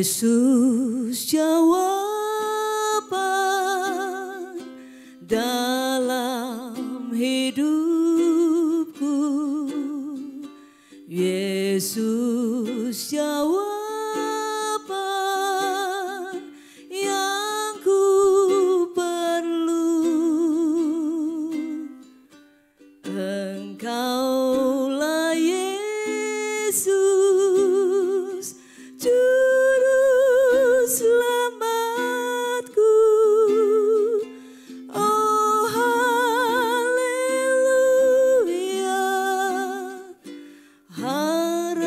Yesus jawaban dalam hidupku, Yesus jawaban yang ku perlu. Engkaulah Yesus, Juru Selamatku. Oh haleluya, harapanku.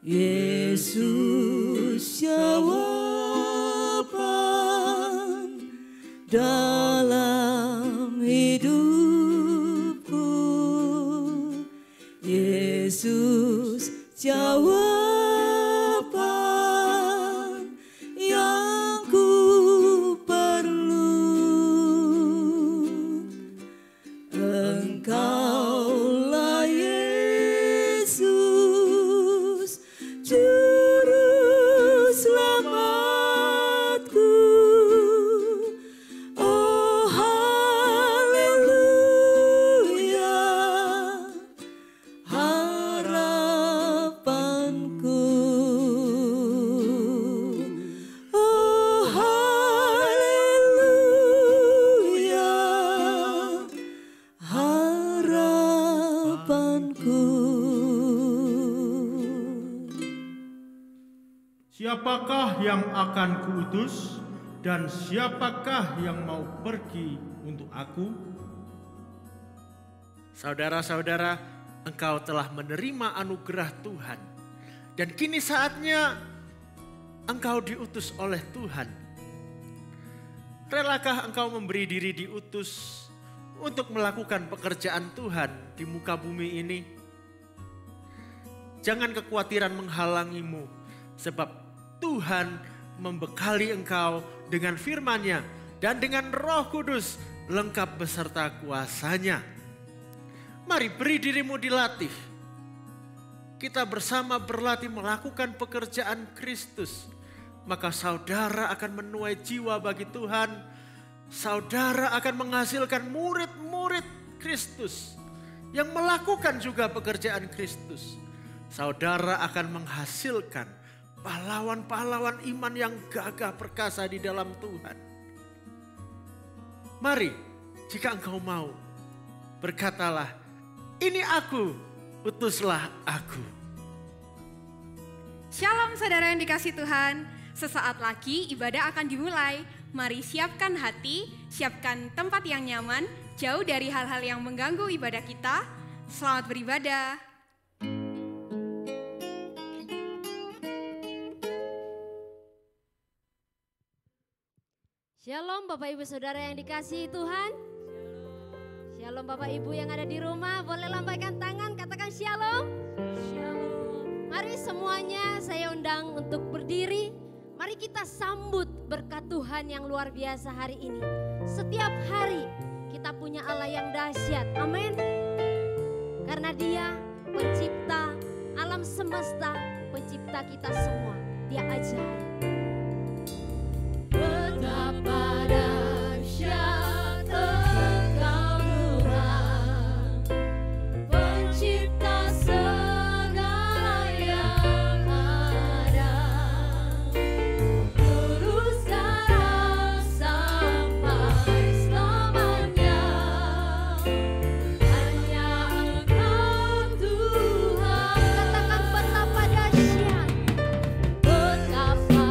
Yesus jawaban dalam hidupku, Yesus jawaban yang ku perlu. Engkaulah Yesus, Juru Selamatku. Oh haleluya, harapanku. Oh haleluya, harapanku. Siapakah yang akan kuutus dan siapakah yang mau pergi untuk aku? Saudara-saudara, engkau telah menerima anugerah Tuhan. Dan kini saatnya engkau diutus oleh Tuhan. Relakah engkau memberi diri diutus untuk melakukan pekerjaan Tuhan di muka bumi ini? Jangan kekhawatiran menghalangimu, sebab Tuhan membekali engkau dengan firman-Nya dan dengan Roh Kudus lengkap beserta kuasa-Nya. Mari beri dirimu dilatih. Kita bersama berlatih melakukan pekerjaan Kristus. Maka saudara akan menuai jiwa bagi Tuhan. Saudara akan menghasilkan murid-murid Kristus yang melakukan juga pekerjaan Kristus. Saudara akan menghasilkan pahlawan-pahlawan iman yang gagah perkasa di dalam Tuhan. Mari, jika engkau mau, berkatalah, ini aku, utuslah aku. Shalom saudara yang dikasih Tuhan, sesaat lagi ibadah akan dimulai. Mari siapkan hati, siapkan tempat yang nyaman, jauh dari hal-hal yang mengganggu ibadah kita. Selamat beribadah. Shalom Bapak Ibu Saudara yang dikasihi Tuhan. Shalom Bapak Ibu yang ada di rumah, boleh lambaikan tangan, katakan shalom. Shalom. Mari semuanya saya undang untuk berdiri. Mari kita sambut berkat Tuhan yang luar biasa hari ini. Setiap hari kita punya Allah yang dahsyat, amin. Karena Dia pencipta alam semesta, pencipta kita semua, Dia ajaib. Betapa dahsyat Engkau Tuhan, pencipta segala yang ada. Dulu sekarang sampai selamanya, hanya Engkau Tuhan. Katakan betapa dahsyat, betapa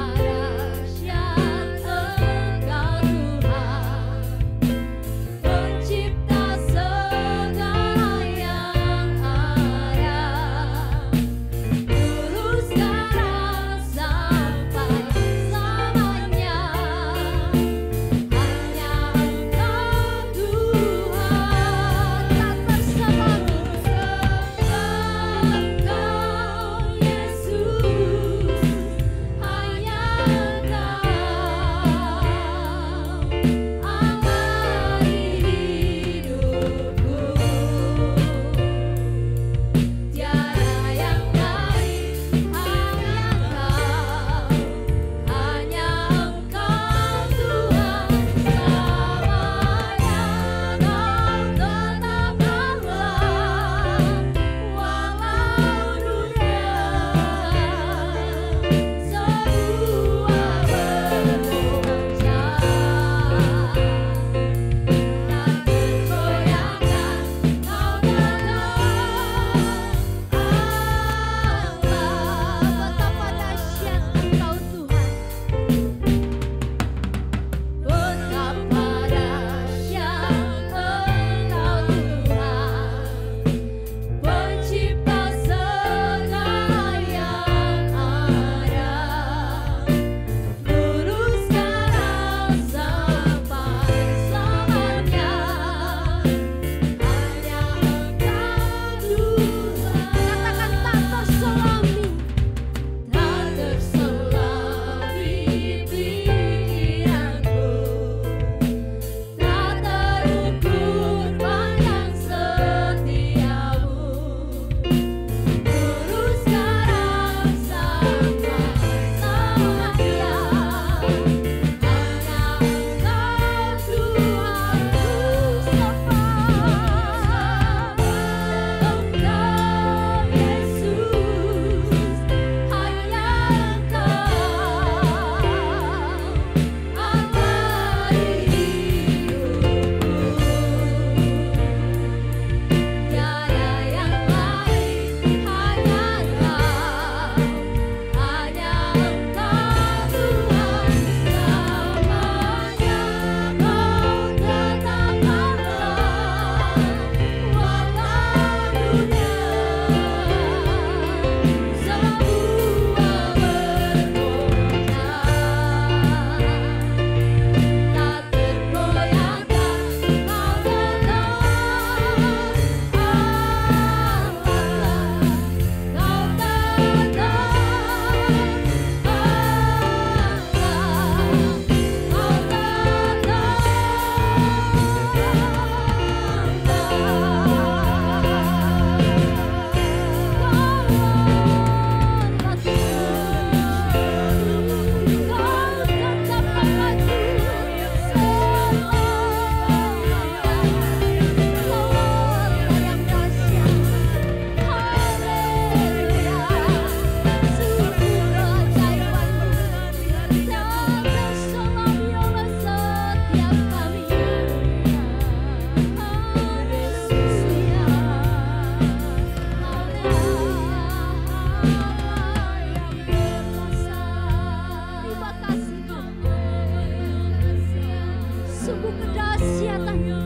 sungguh kedahsyatannya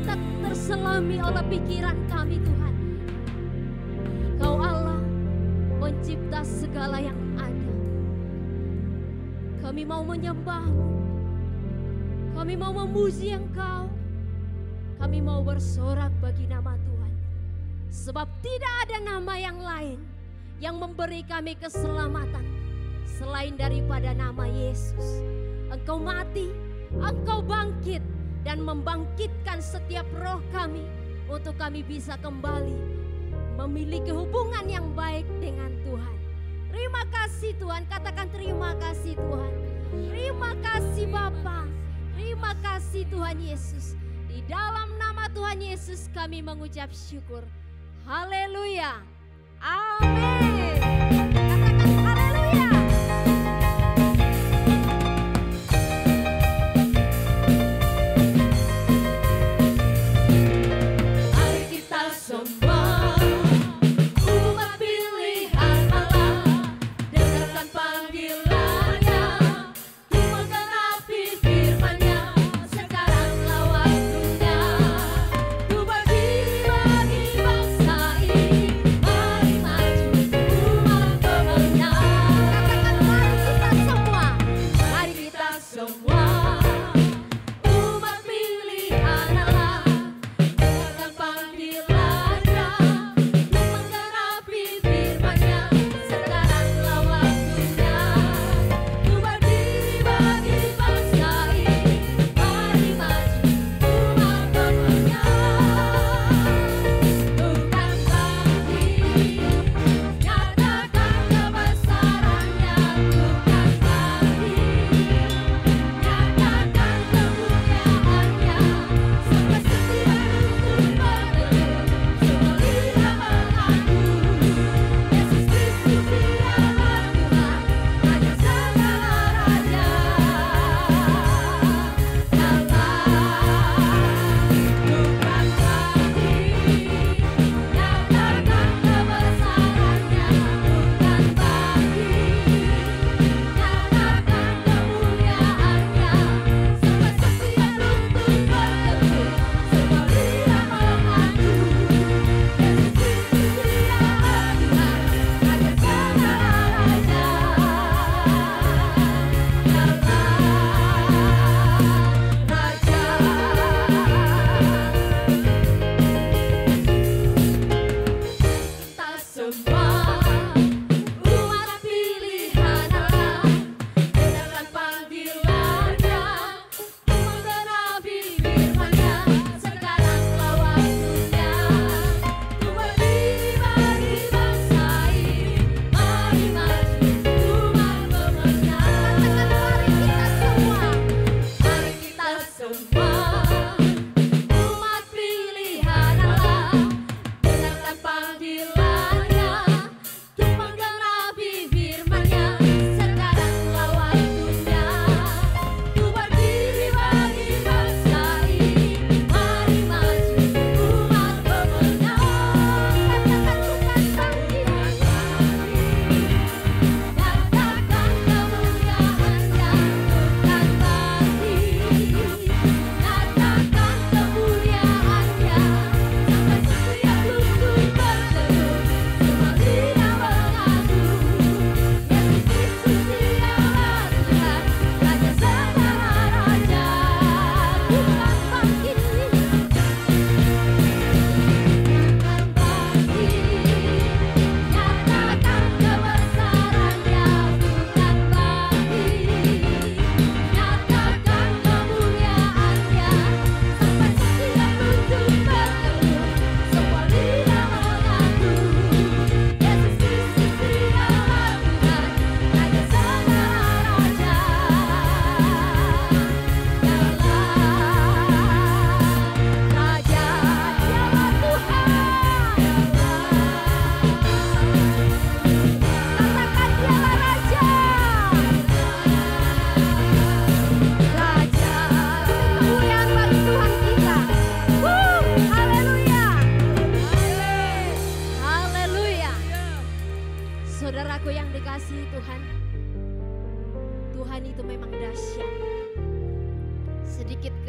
tak terselami oleh pikiran kami Tuhan. Kau Allah pencipta segala yang ada. Kami mau menyembah-Mu, kami mau memuji Engkau, kami mau bersorak bagi nama Tuhan. Sebab tidak ada nama yang lain yang memberi kami keselamatan selain daripada nama Yesus. Engkau mati, Engkau bangkit dan membangkitkan setiap roh kami untuk kami bisa kembali memiliki hubungan yang baik dengan Tuhan. Terima kasih Tuhan, katakan terima kasih Tuhan. Terima kasih Bapa, terima kasih Tuhan Yesus. Di dalam nama Tuhan Yesus kami mengucap syukur. Haleluya. Amin. Katakan haleluya. Mari kita semua umat pilihan Allah, dengarkan panggilannya, untuk menggenapi firman-Nya. Sekaranglah waktunya, untuk bagi bangsa ini. Mari maju umat pemenang. Katakan mari kita semua umat pilihan Allah, dengarkan panggilannya, untuk menggenapi firman-Nya. Sekaranglah waktunya, untuk bagi bangsa ini. Mari maju umat pemenang. Bukan kami nyatakan kebesaran-Nya, bukan kami nyatakan kebesaran-Nya.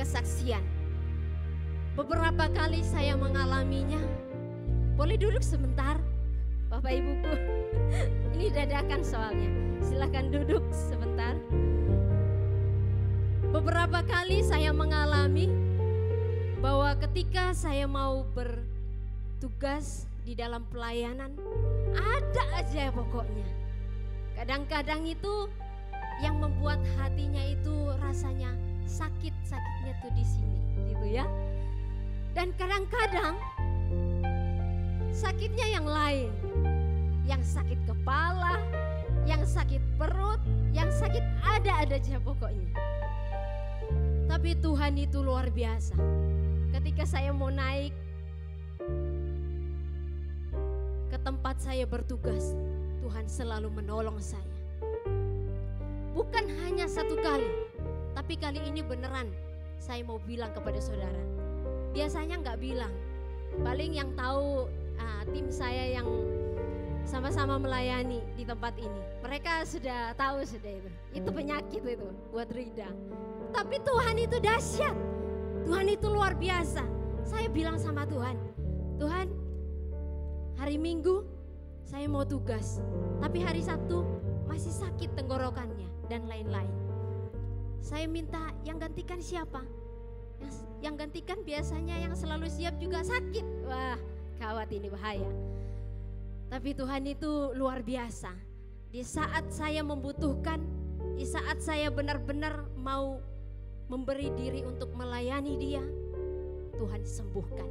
kesaksian. Beberapa kali saya mengalaminya. Boleh duduk sebentar, Bapak Ibuku. Ini dadakan soalnya. Silahkan duduk sebentar. Beberapa kali saya mengalami bahwa ketika saya mau bertugas di dalam pelayanan, ada aja pokoknya. Kadang-kadang itu yang membuat hatinya itu rasanya sakit-sakitnya tuh di sini, gitu ya. Dan kadang-kadang sakitnya yang lain, yang sakit kepala, yang sakit perut, yang sakit ada aja pokoknya. Tapi Tuhan itu luar biasa. Ketika saya mau naik ke tempat saya bertugas, Tuhan selalu menolong saya. Bukan hanya satu kali, tapi kali ini beneran saya mau bilang kepada saudara. Biasanya nggak bilang, paling yang tahu tim saya yang sama-sama melayani di tempat ini. Mereka sudah tahu sudah itu penyakit itu buat Rida. Tapi Tuhan itu dahsyat, Tuhan itu luar biasa. Saya bilang sama Tuhan, Tuhan hari Minggu saya mau tugas, tapi hari Sabtu masih sakit tenggorokannya dan lain-lain. Saya minta yang gantikan siapa? Yang gantikan biasanya yang selalu siap juga sakit. Wah, gawat ini bahaya. Tapi Tuhan itu luar biasa. Di saat saya membutuhkan, di saat saya benar-benar mau memberi diri untuk melayani Dia, Tuhan sembuhkan.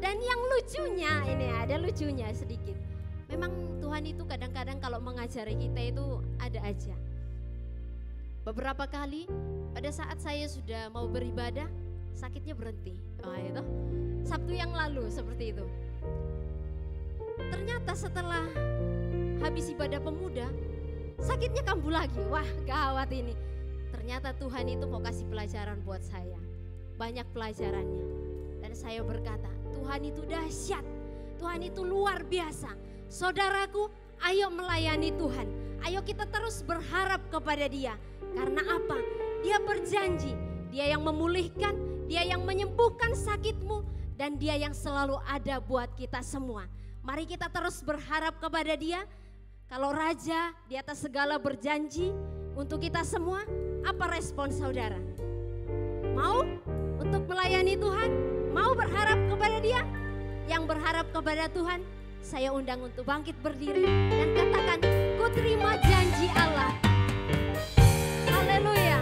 Dan yang lucunya, ini ada lucunya sedikit. Memang Tuhan itu kadang-kadang kalau mengajari kita itu ada aja. Beberapa kali pada saat saya sudah mau beribadah, sakitnya berhenti. Wah, itu Sabtu yang lalu seperti itu. Ternyata setelah habis ibadah pemuda, sakitnya kambuh lagi. Wah, gawat ini. Ternyata Tuhan itu mau kasih pelajaran buat saya. Banyak pelajarannya. Dan saya berkata, Tuhan itu dahsyat. Tuhan itu luar biasa. Saudaraku, ayo melayani Tuhan. Ayo kita terus berharap kepada Dia. Karena apa? Dia berjanji. Dia yang memulihkan, Dia yang menyembuhkan sakitmu, dan Dia yang selalu ada buat kita semua. Mari kita terus berharap kepada Dia. Kalau Raja di atas segala berjanji untuk kita semua, apa respon saudara? Mau untuk melayani Tuhan? Mau berharap kepada Dia? Yang berharap kepada Tuhan, saya undang untuk bangkit berdiri dan katakan, ku terima janji Allah. Haleluya.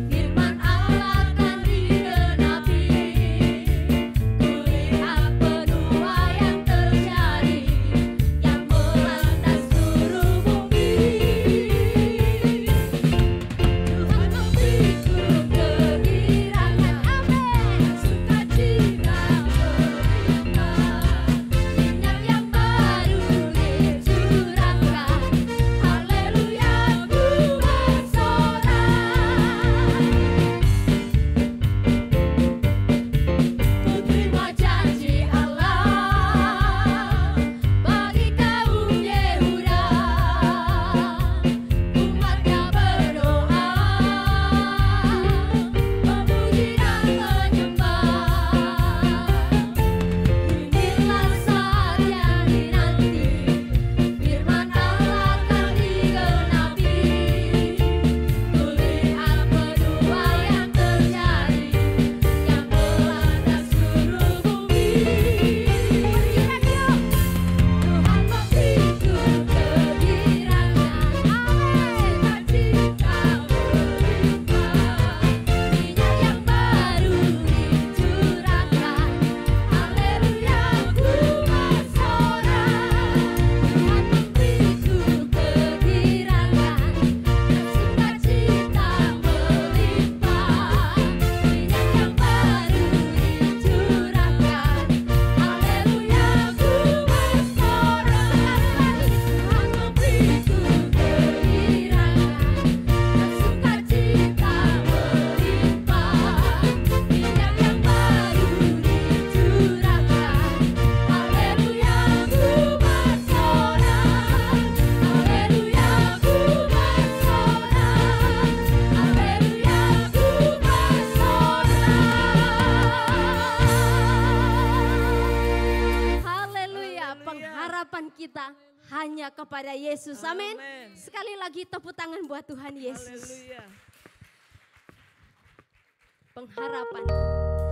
Firman Allah kan digenapi. kita hanya kepada Yesus. Amin. Amin. Sekali lagi tepuk tangan buat Tuhan Yesus. Haleluya. Pengharapan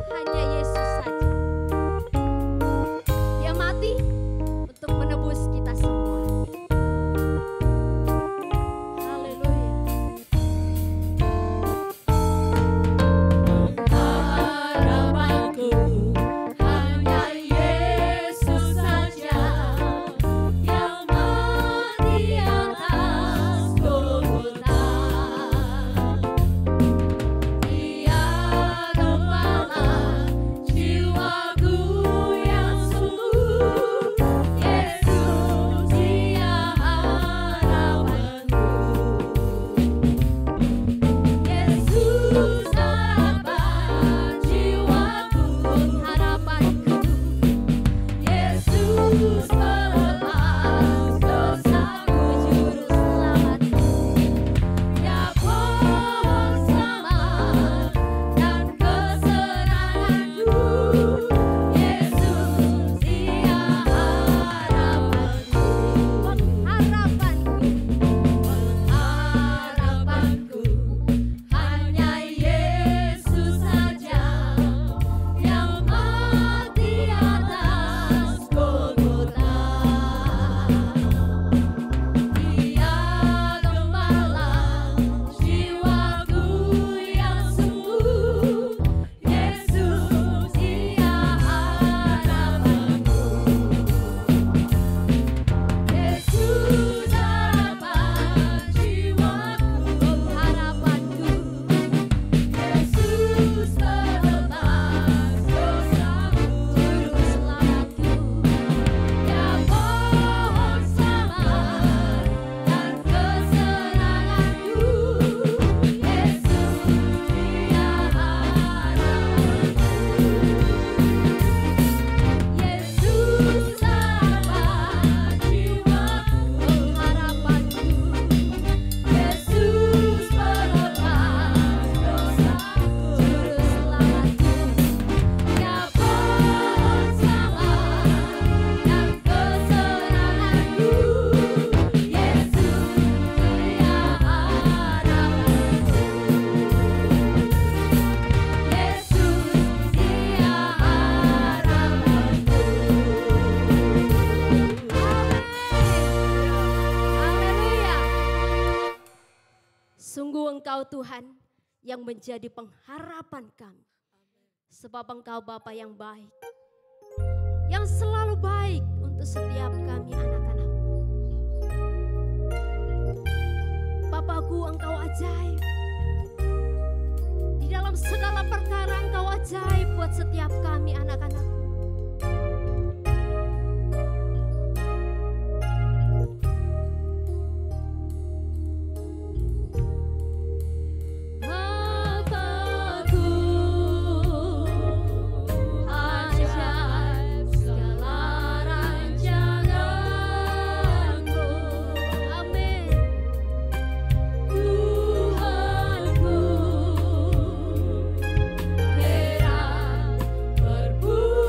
hanya Yesus saja. Dia mati untuk menebus kita semua. Haleluya. Harapanku hanya Yesus saja yang mati atas Golgota. Dia gembala jiwaku yang sungguh. Yesus dia harapanku. Yesus harapan jiwaku, Harapanku, Yesus pelepas dosaku, juru selamatku. Dia pohon selamat dan kesenanganku. Yesus dia harapanku. Harapanku hanya Yesus saja yang mati atas Golgota. Dia gembala jiwaku yang sungguh. Yesus dia harapanku. Yesus harapan jiwaku, Harapanku, Yesus pelepas dosaku, juru selamatku. Dia pohon selamat dan kesenanganku. Yesus dia harapanku. Yesus harapan jiwaku, Harapanku, Yesus pelepas dosaku, juru selamatku. Dia pohon selamat dan kesenanganku. Yesus dia harapanku. Yesus dia Haleluya. Sungguh Engkau Tuhan yang menjadi pengharapan kami. Sebab Engkau Bapa yang baik. Yang selalu baik untuk setiap kami anak-anak-Mu. Bapakku, Engkau ajaib. Di dalam segala perkara Engkau ajaib buat setiap kami anak-anak-Mu. Bapakku ajaib segala rancangan-Mu. Amin. Tuhanku heran berbuat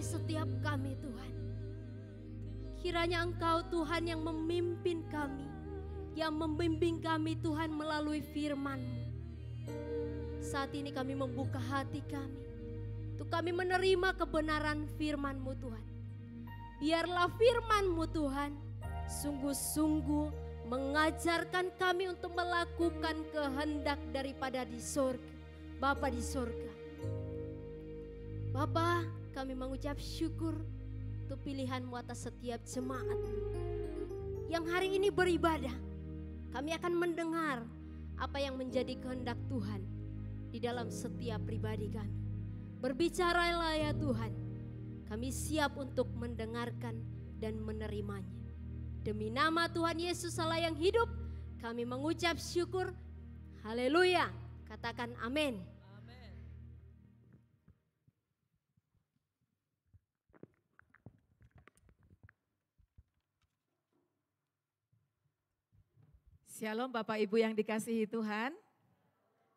bagi setiap kami Tuhan. Kiranya Engkau Tuhan yang memimpin kami, yang membimbing kami Tuhan melalui firman-Mu. Saat ini kami membuka hati kami, untuk kami menerima kebenaran firman-Mu Tuhan. Biarlah firman-Mu Tuhan sungguh-sungguh mengajarkan kami untuk melakukan kehendak daripada di surga, Bapa di surga. Bapa, kami mengucap syukur untuk pilihan-Mu atas setiap jemaat yang hari ini beribadah. Kami akan mendengar apa yang menjadi kehendak Tuhan di dalam setiap pribadi kami. Berbicaralah ya Tuhan, kami siap untuk mendengarkan dan menerimanya. Demi nama Tuhan Yesus Allah yang hidup, kami mengucap syukur. Haleluya. Katakan amin. Shalom Bapak Ibu yang dikasihi Tuhan.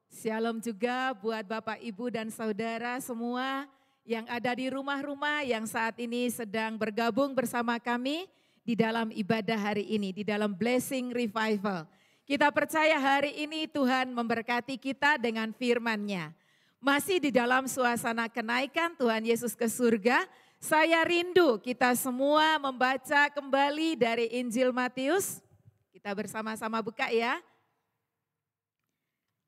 Shalom juga buat Bapak Ibu dan saudara semua yang ada di rumah-rumah yang saat ini sedang bergabung bersama kami di dalam ibadah hari ini, di dalam Blessing Revival. Kita percaya hari ini Tuhan memberkati kita dengan firman-Nya. Masih di dalam suasana kenaikan Tuhan Yesus ke surga, saya rindu kita semua membaca kembali dari Injil Matius. Kita bersama-sama buka ya.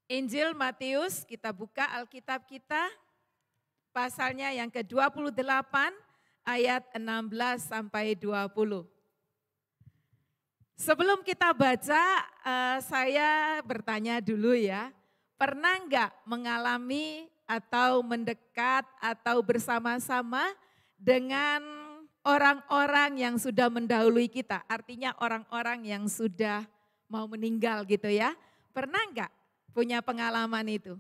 Injil Matius, kita buka Alkitab kita. Pasalnya yang ke-28 ayat 16 sampai 20. Sebelum kita baca, saya bertanya dulu ya. Pernah enggak mengalami atau mendekat atau bersama-sama dengan orang-orang yang sudah mendahului kita, artinya orang-orang yang sudah mau meninggal gitu ya. Pernah enggak punya pengalaman itu?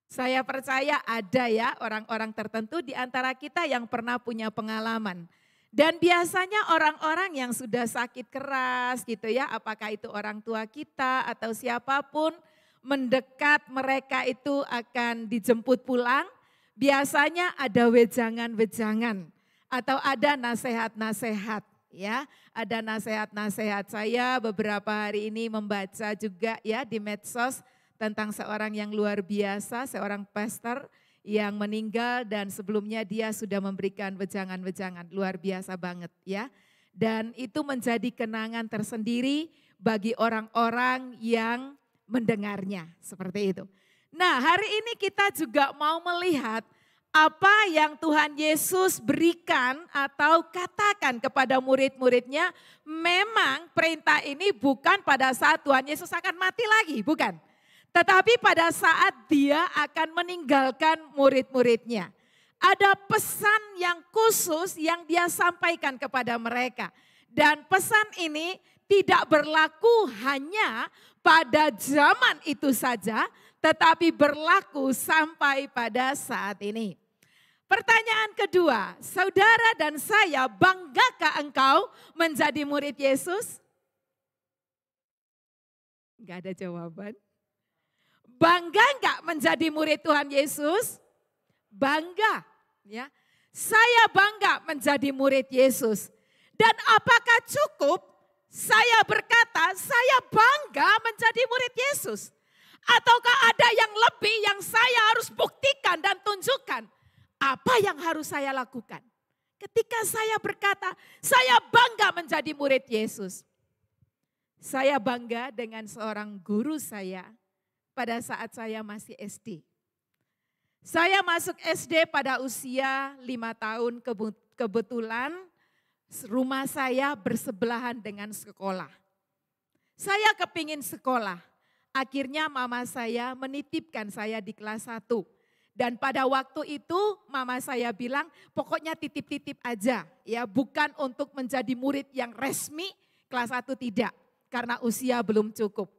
Saya percaya ada ya orang-orang tertentu di antara kita yang pernah punya pengalaman. Dan biasanya orang-orang yang sudah sakit keras gitu ya, apakah itu orang tua kita atau siapapun, mendekat mereka itu akan dijemput pulang. Biasanya ada wejangan-wejangan. Atau ada nasihat-nasihat ya, ada nasihat-nasihat. Saya beberapa hari ini membaca juga ya di medsos tentang seorang yang luar biasa, seorang pastor yang meninggal dan sebelumnya dia sudah memberikan wejangan-wejangan, luar biasa banget ya. Dan itu menjadi kenangan tersendiri bagi orang-orang yang mendengarnya, seperti itu. Nah, hari ini kita juga mau melihat apa yang Tuhan Yesus berikan atau katakan kepada murid-muridnya. Memang perintah ini bukan pada saat Tuhan Yesus akan mati lagi, bukan. Tetapi pada saat dia akan meninggalkan murid-muridnya. Ada pesan yang khusus yang dia sampaikan kepada mereka. Dan pesan ini tidak berlaku hanya pada zaman itu saja, tetapi berlaku sampai pada saat ini. Pertanyaan kedua, saudara dan saya, banggakah engkau menjadi murid Yesus? Enggak ada jawaban. Bangga enggak menjadi murid Tuhan Yesus? Bangga, ya. Saya bangga menjadi murid Yesus. Dan apakah cukup saya berkata saya bangga menjadi murid Yesus? Ataukah ada yang lebih yang saya harus buktikan dan tunjukkan? Apa yang harus saya lakukan? Ketika saya berkata, saya bangga menjadi murid Yesus. Saya bangga dengan seorang guru saya pada saat saya masih SD. Saya masuk SD pada usia 5 tahun, kebetulan rumah saya bersebelahan dengan sekolah. Saya kepingin sekolah, akhirnya mama saya menitipkan saya di kelas 1. Dan pada waktu itu mama saya bilang pokoknya titip-titip aja ya, bukan untuk menjadi murid yang resmi kelas 1 tidak, karena usia belum cukup.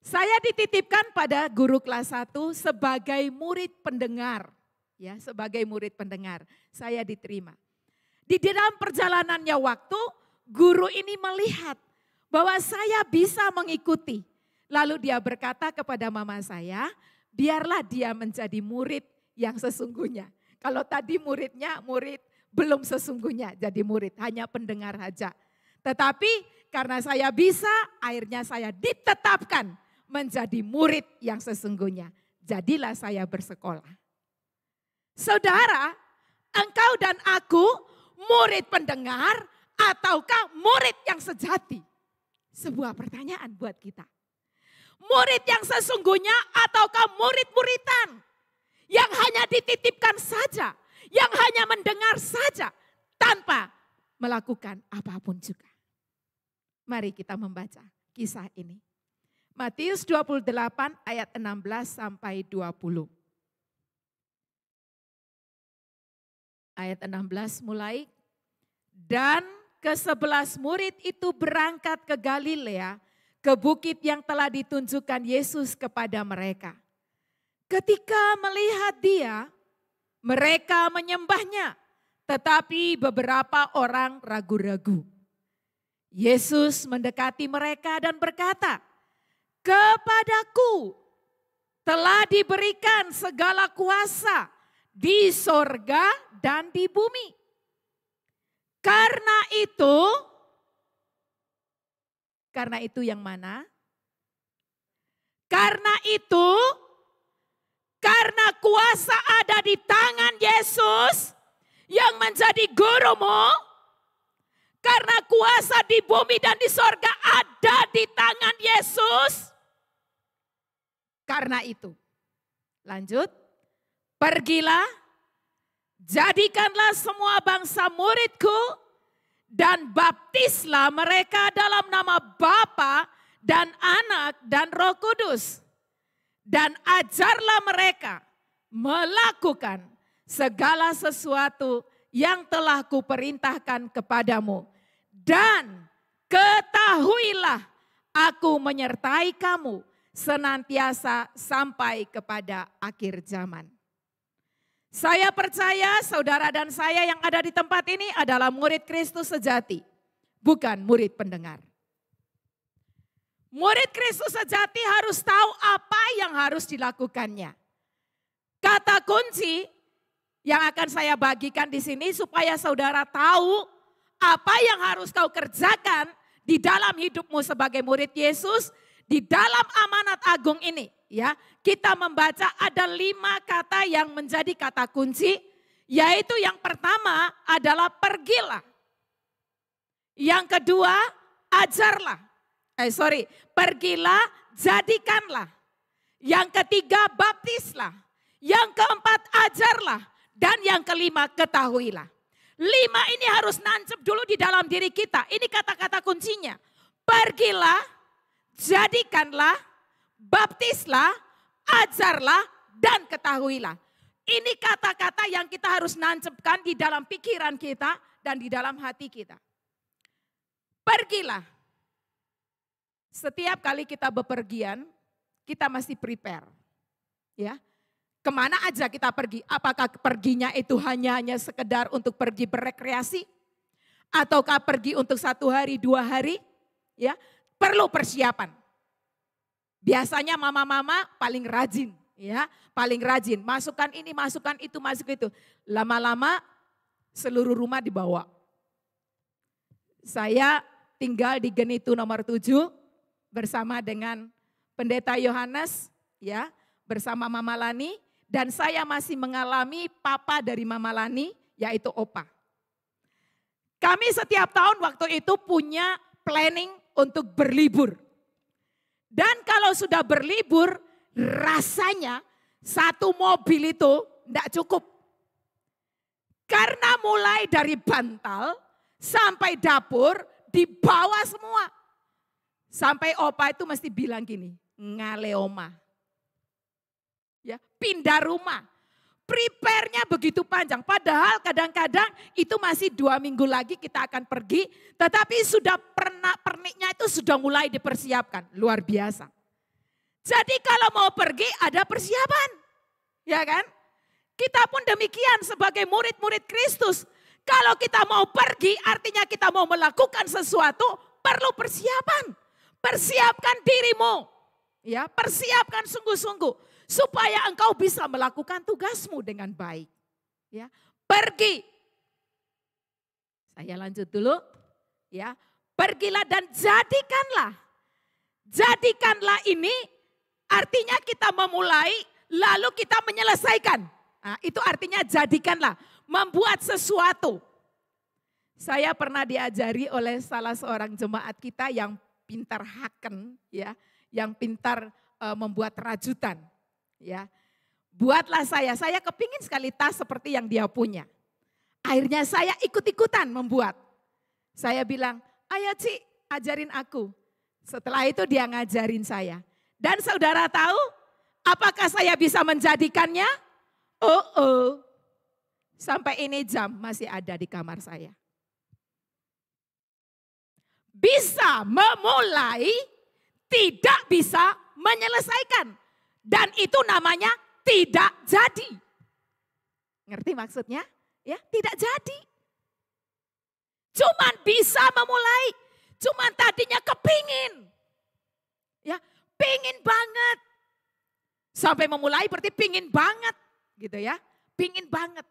Saya dititipkan pada guru kelas 1 sebagai murid pendengar, ya, sebagai murid pendengar. Saya diterima. Di dalam perjalanannya waktu, guru ini melihat bahwa saya bisa mengikuti. Lalu dia berkata kepada mama saya, biarlah dia menjadi murid yang sesungguhnya. Kalau tadi muridnya murid belum sesungguhnya jadi murid, hanya pendengar saja. Tetapi karena saya bisa, akhirnya saya ditetapkan menjadi murid yang sesungguhnya. Jadilah saya bersekolah. Saudara, engkau dan aku murid pendengar ataukah murid yang sejati? Sebuah pertanyaan buat kita. Murid yang sesungguhnya ataukah murid-muridan yang hanya dititipkan saja, yang hanya mendengar saja tanpa melakukan apapun juga. Mari kita membaca kisah ini. Matius 28 ayat 16 sampai 20. Ayat 16 mulai. Dan ke-11 murid itu berangkat ke Galilea, ke bukit yang telah ditunjukkan Yesus kepada mereka. Ketika melihat dia, mereka menyembahnya, tetapi beberapa orang ragu-ragu. Yesus mendekati mereka dan berkata, "Kepadaku telah diberikan segala kuasa di sorga dan di bumi. Karena itu yang mana? Karena kuasa ada di tangan Yesus yang menjadi gurumu, karena kuasa di bumi dan di sorga ada di tangan Yesus. Karena itu, lanjut, pergilah, jadikanlah semua bangsa muridku, dan baptislah mereka dalam nama Bapa dan Anak dan Roh Kudus. Dan ajarlah mereka melakukan segala sesuatu yang telah kuperintahkan kepadamu. Dan ketahuilah aku menyertai kamu senantiasa sampai kepada akhir zaman." Saya percaya saudara dan saya yang ada di tempat ini adalah murid Kristus sejati, bukan murid pendengar. Murid Kristus sejati harus tahu apa yang harus dilakukannya. Kata kunci yang akan saya bagikan di sini supaya saudara tahu apa yang harus kau kerjakan di dalam hidupmu sebagai murid Yesus, di dalam amanat agung ini. Ya, kita membaca ada 5 kata yang menjadi kata kunci, yaitu yang pertama adalah pergilah. Yang kedua, ajarlah. Pergilah, jadikanlah. Yang ketiga, baptislah. Yang keempat, ajarlah. Dan yang kelima, ketahuilah. 5 ini harus nancep dulu di dalam diri kita. Ini kata-kata kuncinya. Pergilah, jadikanlah, baptislah, ajarlah, dan ketahuilah. Ini kata-kata yang kita harus nancepkan di dalam pikiran kita dan di dalam hati kita. Pergilah. Setiap kali kita bepergian, kita mesti prepare. Ya, kemana aja kita pergi? Apakah perginya itu hanya sekedar untuk pergi berekreasi? Ataukah pergi untuk 1 hari, 2 hari? Ya, perlu persiapan. Biasanya mama-mama paling rajin, ya, paling rajin. Masukkan ini, masukkan itu, masuk itu. Lama-lama seluruh rumah dibawa. Saya tinggal di Genitu nomor 7 bersama dengan Pendeta Yohanes, ya, bersama Mama Lani, dan saya masih mengalami papa dari Mama Lani, yaitu Opa. Kami setiap tahun waktu itu punya planning untuk berlibur. Dan kalau sudah berlibur, rasanya 1 mobil itu tidak cukup. Karena mulai dari bantal sampai dapur dibawa semua. Sampai Opa itu mesti bilang gini, ngale oma. Ya, pindah rumah. Prepare-nya begitu panjang. Padahal kadang-kadang itu masih 2 minggu lagi kita akan pergi. Tetapi sudah perniknya itu sudah mulai dipersiapkan. Luar biasa. Jadi kalau mau pergi ada persiapan. Ya kan? Kita pun demikian sebagai murid-murid Kristus. Kalau kita mau pergi artinya kita mau melakukan sesuatu perlu persiapan. Persiapkan dirimu. Ya, persiapkan sungguh-sungguh supaya engkau bisa melakukan tugasmu dengan baik. Ya, pergi. Saya lanjut dulu. Ya, pergilah dan jadikanlah. Jadikanlah ini artinya kita memulai lalu kita menyelesaikan. Nah, itu artinya jadikanlah, membuat sesuatu. Saya pernah diajari oleh salah seorang jemaat kita yang pintar haken, ya, yang pintar membuat rajutan, ya. Buatlah saya kepingin sekali tas seperti yang dia punya. Akhirnya saya ikut-ikutan membuat. Saya bilang, ayo Ci, ajarin aku. Setelah itu dia ngajarin saya. Dan saudara tahu apakah saya bisa menjadikannya? Oh. Sampai ini jam masih ada di kamar saya. Bisa memulai, tidak bisa menyelesaikan. Dan itu namanya tidak jadi. Ngerti maksudnya? Ya, tidak jadi. Cuman bisa memulai. Cuman tadinya kepingin. Ya, pingin banget. Sampai memulai berarti pingin banget. Gitu ya, pingin banget.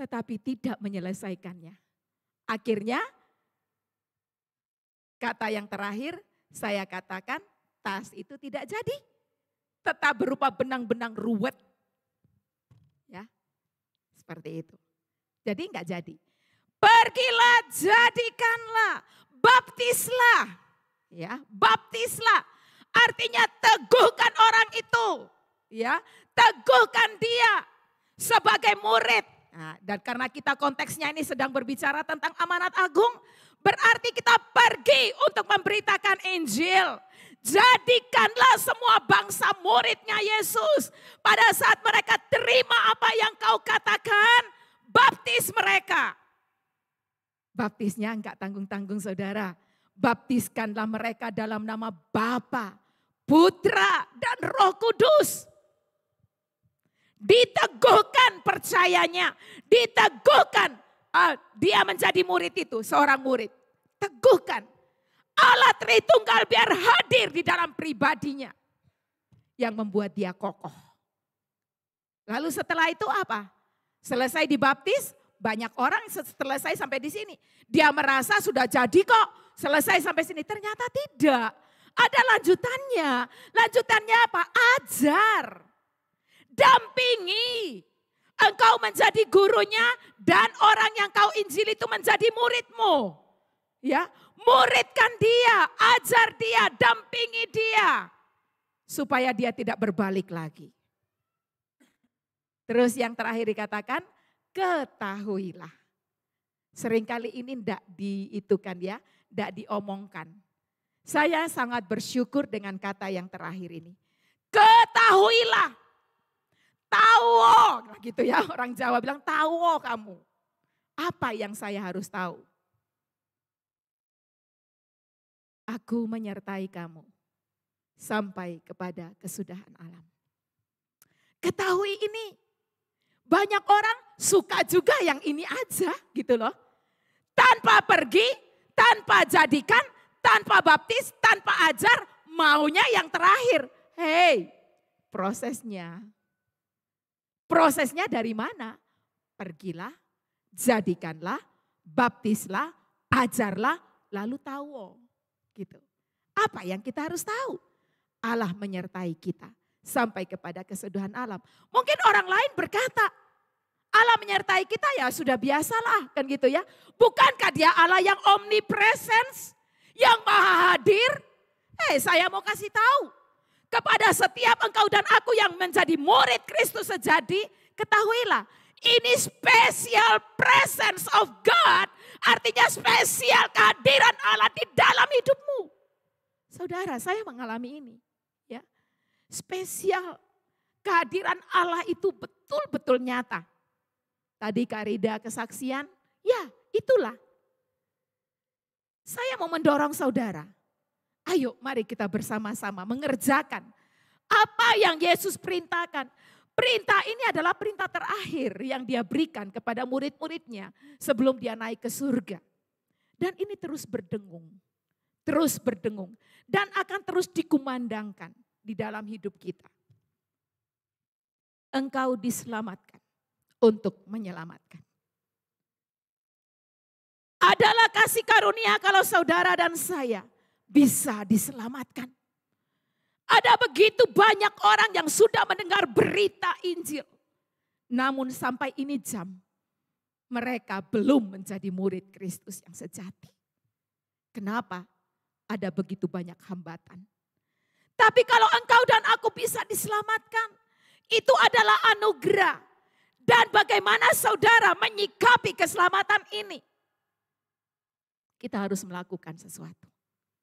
Tetapi tidak menyelesaikannya. Akhirnya, kata yang terakhir saya katakan, tas itu tidak jadi. Tetap berupa benang-benang ruwet. Ya, seperti itu. Jadi enggak jadi. Pergilah, jadikanlah, baptislah. Ya, baptislah. Artinya teguhkan orang itu. Ya, teguhkan dia sebagai murid. Nah, dan karena kita konteksnya ini sedang berbicara tentang amanat agung, berarti kita pergi untuk memberitakan Injil. Jadikanlah semua bangsa muridnya Yesus. Pada saat mereka terima apa yang kau katakan, baptis mereka. Baptisnya enggak tanggung-tanggung saudara. Baptiskanlah mereka dalam nama Bapa, Putra, dan Roh Kudus. Diteguhkan percayanya, diteguhkan dia menjadi murid itu, seorang murid. Teguhkan. Allah Tritunggal biar hadir di dalam pribadinya. Yang membuat dia kokoh. Lalu setelah itu apa? Selesai dibaptis, banyak orang selesai sampai di sini. Dia merasa sudah jadi kok, selesai sampai sini. Ternyata tidak. Ada lanjutannya. Lanjutannya apa? Ajar. Dampingi. Engkau menjadi gurunya dan orang yang kau injil itu menjadi muridmu. Ya, muridkan dia, ajar dia, dampingi dia. Supaya dia tidak berbalik lagi. Terus yang terakhir dikatakan, ketahuilah. Seringkali ini tidak diitukan ya, tidak diomongkan. Saya sangat bersyukur dengan kata yang terakhir ini. Ketahuilah. Tahu, gitu ya, orang Jawa bilang tahu kamu. Apa yang saya harus tahu? Aku menyertai kamu sampai kepada kesudahan alam. Ketahui ini, banyak orang suka juga yang ini aja gitu loh. Tanpa pergi, tanpa jadikan, tanpa baptis, tanpa ajar, maunya yang terakhir. Hei, prosesnya. Prosesnya dari mana? Pergilah, jadikanlah, baptislah, ajarlah, lalu tahu. Gitu. Apa yang kita harus tahu? Allah menyertai kita sampai kepada kesudahan alam. Mungkin orang lain berkata, Allah menyertai kita ya sudah biasalah kan gitu ya. Bukankah dia Allah yang omnipresence, yang maha hadir? Saya mau kasih tahu. Kepada setiap engkau dan aku yang menjadi murid Kristus sejati, ketahuilah ini special presence of God, artinya spesial kehadiran Allah di dalam hidupmu. Saudara, saya mengalami ini. Ya, spesial kehadiran Allah itu betul-betul nyata. Tadi Kak Rida kesaksian, ya itulah. Saya mau mendorong saudara. Ayo mari kita bersama-sama mengerjakan apa yang Yesus perintahkan. Perintah ini adalah perintah terakhir yang dia berikan kepada murid-muridnya sebelum dia naik ke surga. Dan ini terus berdengung dan akan terus dikumandangkan di dalam hidup kita. Engkau diselamatkan untuk menyelamatkan. Adalah kasih karunia kalau saudara dan saya bisa diselamatkan. Ada begitu banyak orang yang sudah mendengar berita Injil. Namun sampai ini jam, mereka belum menjadi murid Kristus yang sejati. Kenapa? Ada begitu banyak hambatan. Tapi kalau engkau dan aku bisa diselamatkan, itu adalah anugerah. Dan bagaimana saudara menyikapi keselamatan ini? Kita harus melakukan sesuatu.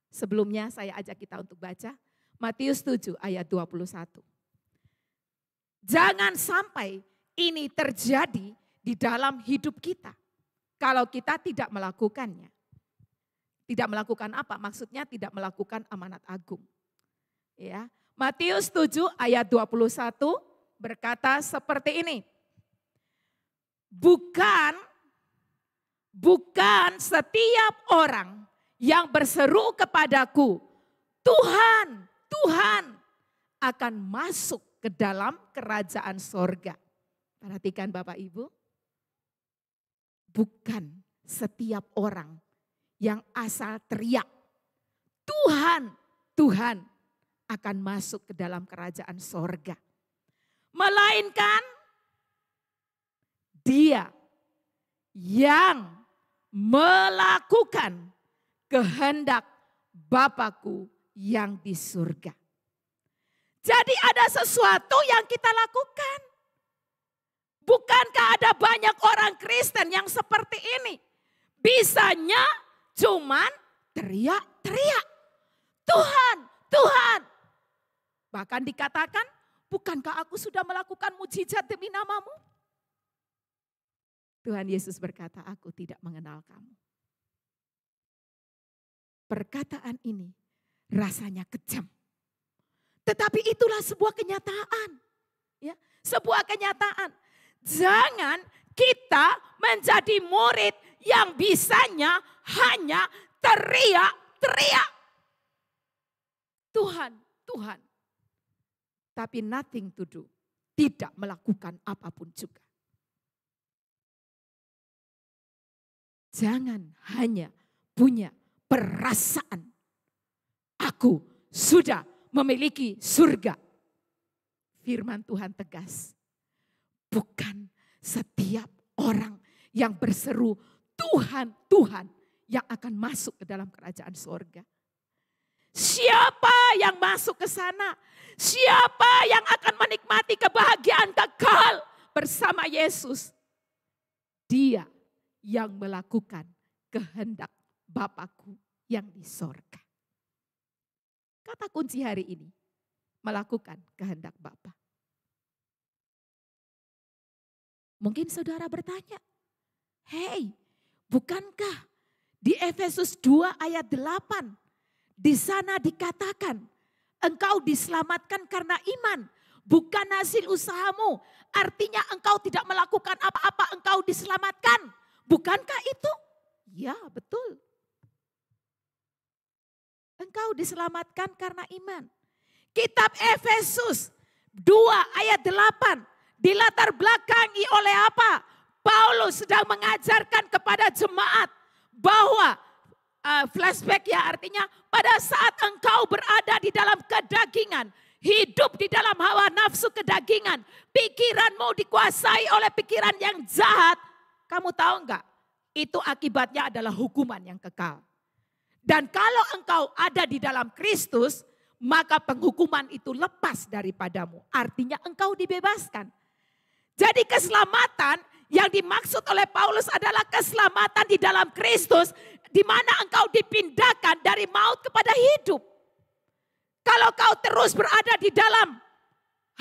Sebelumnya saya ajak kita untuk baca Matius 7 ayat 21. Jangan sampai ini terjadi di dalam hidup kita kalau kita tidak melakukannya. Tidak melakukan apa? Maksudnya tidak melakukan amanat agung. Ya, Matius 7 ayat 21 berkata seperti ini. Bukan setiap orang yang berseru kepadaku, Tuhan, Tuhan, akan masuk ke dalam kerajaan sorga. Perhatikan Bapak Ibu. Bukan setiap orang yang asal teriak, Tuhan, Tuhan, akan masuk ke dalam kerajaan sorga. Melainkan dia yang melakukan kehendak Bapakku yang di surga. Jadi ada sesuatu yang kita lakukan. Bukankah ada banyak orang Kristen yang seperti ini? Bisanya cuman teriak-teriak. Tuhan, Tuhan. Bahkan dikatakan, bukankah aku sudah melakukan mujizat demi namamu? Tuhan Yesus berkata, aku tidak mengenal kamu. Perkataan ini rasanya kejam. Tetapi itulah sebuah kenyataan. Ya, sebuah kenyataan. Jangan kita menjadi murid yang bisanya hanya teriak-teriak. Tuhan, Tuhan. Tapi nothing to do. Tidak melakukan apapun juga. Jangan hanya punya perasaan. Aku sudah memiliki surga. Firman Tuhan tegas. Bukan setiap orang yang berseru Tuhan, Tuhan yang akan masuk ke dalam kerajaan surga. Siapa yang masuk ke sana? Siapa yang akan menikmati kebahagiaan kekal bersama Yesus? Dia yang melakukan kehendak Bapakku yang di sorga. Kata kunci hari ini, melakukan kehendak Bapa. Mungkin saudara bertanya, hei, bukankah di Efesus 2 ayat 8, di sana dikatakan, engkau diselamatkan karena iman, bukan hasil usahamu. Artinya engkau tidak melakukan apa-apa, engkau diselamatkan. Bukankah itu? Ya, betul. Engkau diselamatkan karena iman. Kitab Efesus 2 ayat 8 dilatar belakangi oleh apa? Paulus sedang mengajarkan kepada jemaat bahwa flashback ya, artinya pada saat engkau berada di dalam kedagingan, hidup di dalam hawa nafsu kedagingan, pikiranmu dikuasai oleh pikiran yang jahat, kamu tahu enggak? Itu akibatnya adalah hukuman yang kekal. Dan kalau engkau ada di dalam Kristus, maka penghukuman itu lepas daripadamu. Artinya engkau dibebaskan. Jadi keselamatan yang dimaksud oleh Paulus adalah keselamatan di dalam Kristus, di mana engkau dipindahkan dari maut kepada hidup. Kalau kau terus berada di dalam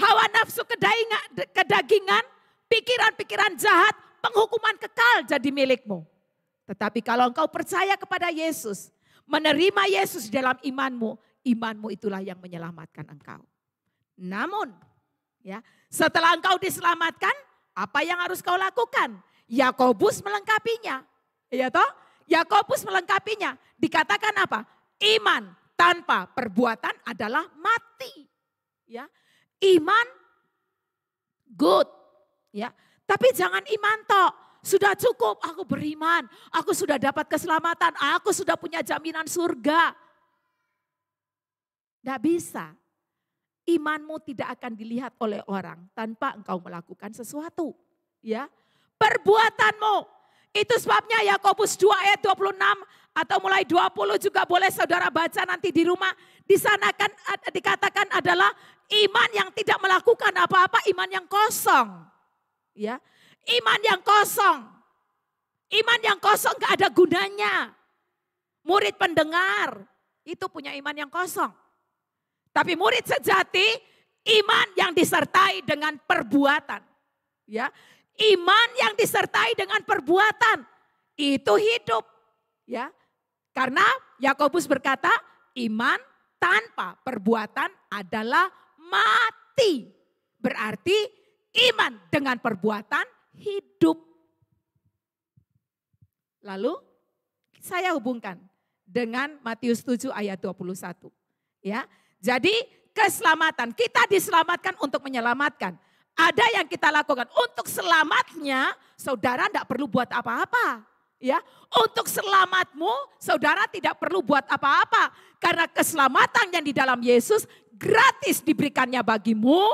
hawa nafsu kedagingan, pikiran-pikiran jahat, penghukuman kekal jadi milikmu. Tetapi kalau engkau percaya kepada Yesus, menerima Yesus dalam imanmu, imanmu itulah yang menyelamatkan engkau. Namun, ya, setelah engkau diselamatkan, apa yang harus kau lakukan? Yakobus melengkapinya. Ya toh? Yakobus melengkapinya. Dikatakan apa? Iman tanpa perbuatan adalah mati. Ya. Iman good. Ya. Tapi jangan iman tok. Sudah cukup, aku beriman, aku sudah dapat keselamatan, aku sudah punya jaminan surga. Tidak bisa. Imanmu tidak akan dilihat oleh orang tanpa engkau melakukan sesuatu. Ya, perbuatanmu. Itu sebabnya Yakobus 2 ayat 26 atau mulai 20 juga boleh saudara baca nanti di rumah. Di sana kan dikatakan adalah iman yang tidak melakukan apa-apa, iman yang kosong. Ya, iman yang kosong. Iman yang kosong gak ada gunanya. Murid pendengar itu punya iman yang kosong. Tapi murid sejati iman yang disertai dengan perbuatan. Ya, iman yang disertai dengan perbuatan itu hidup. Ya, karena Yakobus berkata iman tanpa perbuatan adalah mati. Berarti iman dengan perbuatan hidup. Lalu saya hubungkan dengan Matius 7 ayat 21. Ya, jadi keselamatan, kita diselamatkan untuk menyelamatkan. Ada yang kita lakukan untuk selamatnya, saudara tidak perlu buat apa-apa. Ya, untuk selamatmu, saudara tidak perlu buat apa-apa. Karena keselamatan yang di dalam Yesus gratis diberikannya bagimu.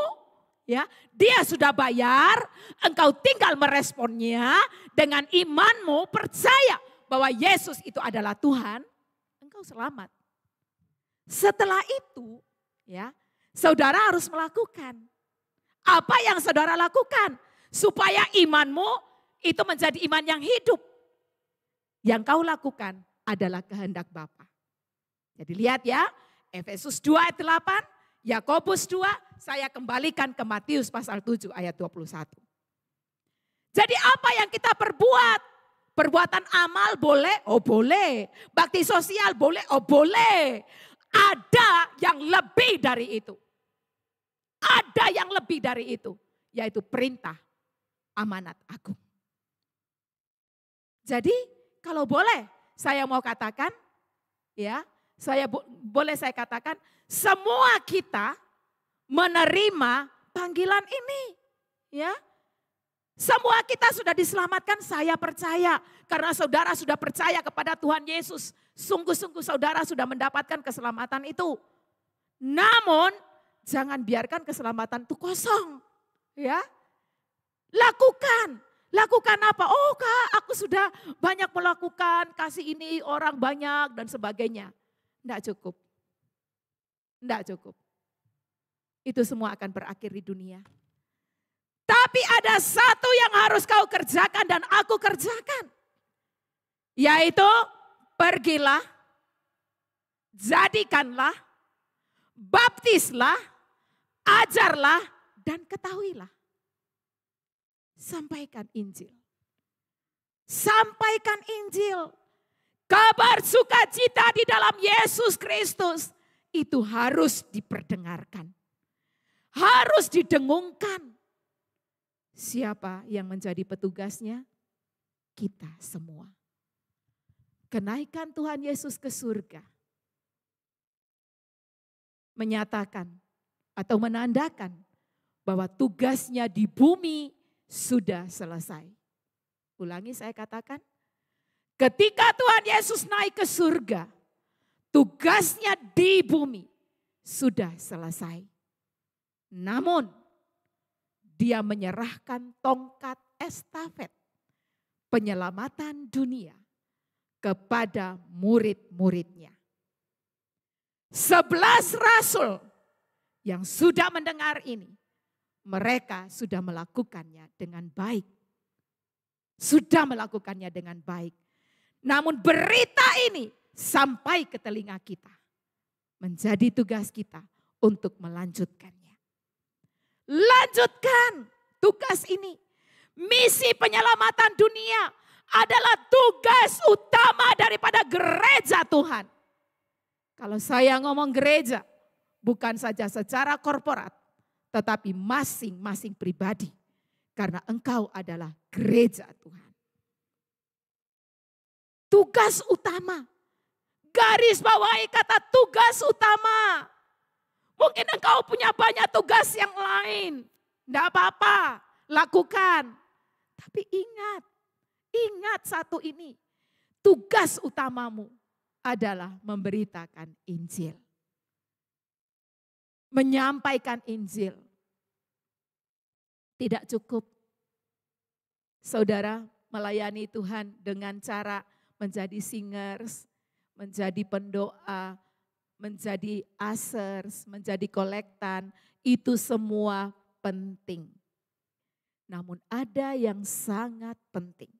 Ya, dia sudah bayar, engkau tinggal meresponnya dengan imanmu, percaya bahwa Yesus itu adalah Tuhan, engkau selamat. Setelah itu, ya, saudara harus melakukan. Apa yang saudara lakukan supaya imanmu itu menjadi iman yang hidup? Yang kau lakukan adalah kehendak Bapa. Jadi lihat ya, Efesus 2 ayat 8, Yakobus 2, saya kembalikan ke Matius pasal 7 ayat 21. Jadi apa yang kita perbuat? Perbuatan amal boleh? Oh boleh. Bakti sosial boleh? Oh boleh. Ada yang lebih dari itu. Ada yang lebih dari itu. Yaitu perintah amanat agung. Jadi kalau boleh saya mau katakan, ya, boleh saya katakan, semua kita menerima panggilan ini, ya. Semua kita sudah diselamatkan, saya percaya. Karena saudara sudah percaya kepada Tuhan Yesus. Sungguh-sungguh saudara sudah mendapatkan keselamatan itu. Namun jangan biarkan keselamatan itu kosong, ya. Lakukan. Lakukan apa? Oh Kak, aku sudah banyak melakukan, kasih ini orang banyak dan sebagainya. Tidak cukup. Tidak cukup. Itu semua akan berakhir di dunia. Tapi ada satu yang harus kau kerjakan dan aku kerjakan. Yaitu pergilah, jadikanlah, baptislah, ajarlah, dan ketahuilah. Sampaikan Injil. Sampaikan Injil. Kabar sukacita di dalam Yesus Kristus itu harus diperdengarkan. Harus didengungkan. Siapa yang menjadi petugasnya? Kita semua. Kenaikan Tuhan Yesus ke surga. Menyatakan atau menandakan bahwa tugasnya di bumi sudah selesai. Ulangi saya katakan. Ketika Tuhan Yesus naik ke surga, tugasnya di bumi sudah selesai. Namun, dia menyerahkan tongkat estafet penyelamatan dunia kepada murid-muridnya. 11 rasul yang sudah mendengar ini, mereka sudah melakukannya dengan baik. Sudah melakukannya dengan baik. Namun berita ini sampai ke telinga kita. Menjadi tugas kita untuk melanjutkannya. Lanjutkan tugas ini. Misi penyelamatan dunia adalah tugas utama daripada gereja Tuhan. Kalau saya ngomong gereja, bukan saja secara korporat, tetapi masing-masing pribadi. Karena engkau adalah gereja Tuhan. Tugas utama. Garis bawahi kata tugas utama. Mungkin engkau punya banyak tugas yang lain. Tidak apa-apa, lakukan. Tapi ingat satu ini. Tugas utamamu adalah memberitakan Injil. Menyampaikan Injil. Tidak cukup saudara melayani Tuhan dengan cara menjadi singers, menjadi pendoa, menjadi ushers, menjadi kolektan. Itu semua penting. Namun ada yang sangat penting,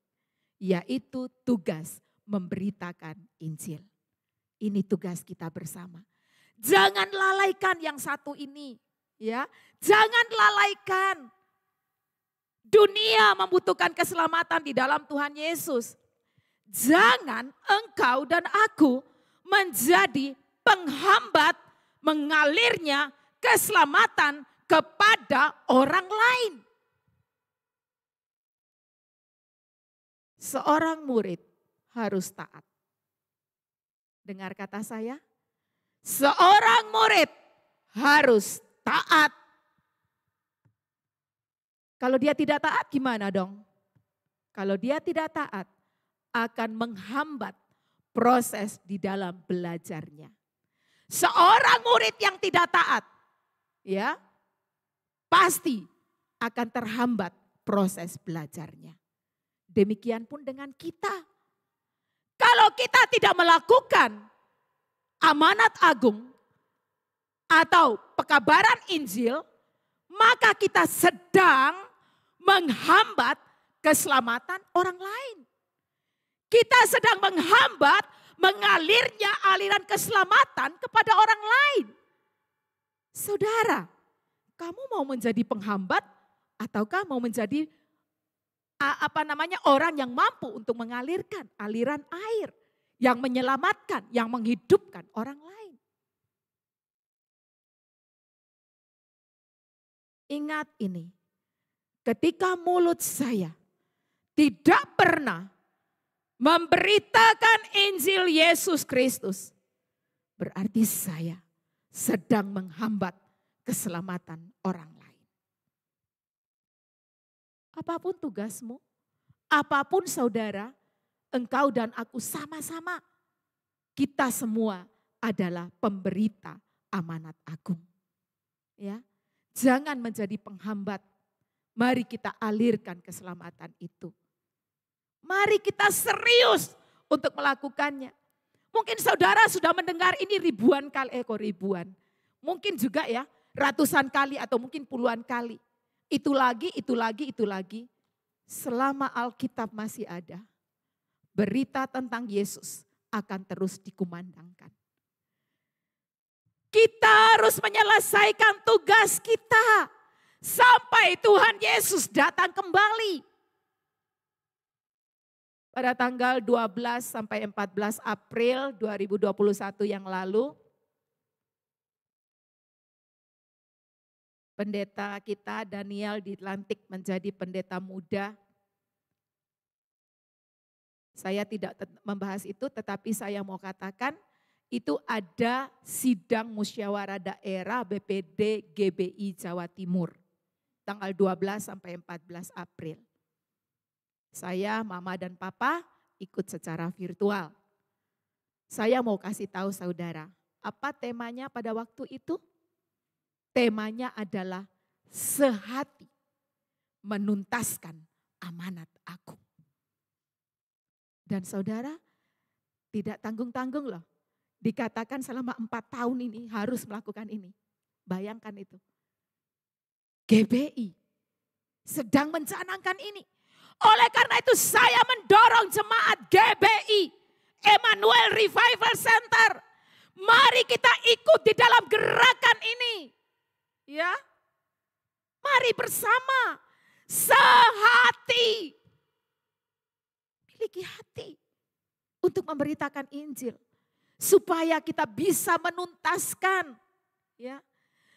yaitu tugas memberitakan Injil. Ini tugas kita bersama. Jangan lalaikan yang satu ini, ya. Jangan lalaikan. Dunia membutuhkan keselamatan di dalam Tuhan Yesus. Jangan engkau dan aku menjadi penghambat mengalirnya keselamatan kepada orang lain. Seorang murid harus taat. Dengar kata saya, seorang murid harus taat. Kalau dia tidak taat gimana dong? Kalau dia tidak taat akan menghambat proses di dalam belajarnya. Seorang murid yang tidak taat, ya, pasti akan terhambat proses belajarnya. Demikian pun dengan kita. Kalau kita tidak melakukan amanat agung atau pekabaran Injil, maka kita sedang menghambat keselamatan orang lain. Kita sedang menghambat mengalirnya aliran keselamatan kepada orang lain. Saudara, kamu mau menjadi penghambat ataukah mau menjadi orang yang mampu untuk mengalirkan aliran air yang menyelamatkan, yang menghidupkan orang lain? Ingat ini, ketika mulut saya tidak pernah memberitakan Injil Yesus Kristus, berarti saya sedang menghambat keselamatan orang lain. Apapun tugasmu, apapun saudara, engkau dan aku sama-sama, kita semua adalah pemberita amanat agung. Ya, jangan menjadi penghambat. Mari kita alirkan keselamatan itu. Mari kita serius untuk melakukannya. Mungkin saudara sudah mendengar ini ribuan kali, ribuan. Mungkin juga ya ratusan kali atau mungkin puluhan kali. Itu lagi. Selama Alkitab masih ada, berita tentang Yesus akan terus dikumandangkan. Kita harus menyelesaikan tugas kita sampai Tuhan Yesus datang kembali. Pada tanggal 12 sampai 14 April 2021 yang lalu, pendeta kita Daniel dilantik menjadi pendeta muda. Saya tidak membahas itu, tetapi saya mau katakan itu ada sidang musyawarah daerah BPD GBI Jawa Timur. Tanggal 12 sampai 14 April. Saya, mama dan papa ikut secara virtual. Saya mau kasih tahu saudara, apa temanya pada waktu itu? Temanya adalah sehati menuntaskan amanat agung. Dan saudara tidak tanggung-tanggung loh. Dikatakan selama 4 tahun ini harus melakukan ini. Bayangkan itu. GBI sedang mencanangkan ini. Oleh karena itu saya mendorong jemaat GBI, Emmanuel Revival Center. Mari kita ikut di dalam gerakan ini. Ya, mari bersama sehati. Miliki hati untuk memberitakan Injil. Supaya kita bisa menuntaskan. Ya,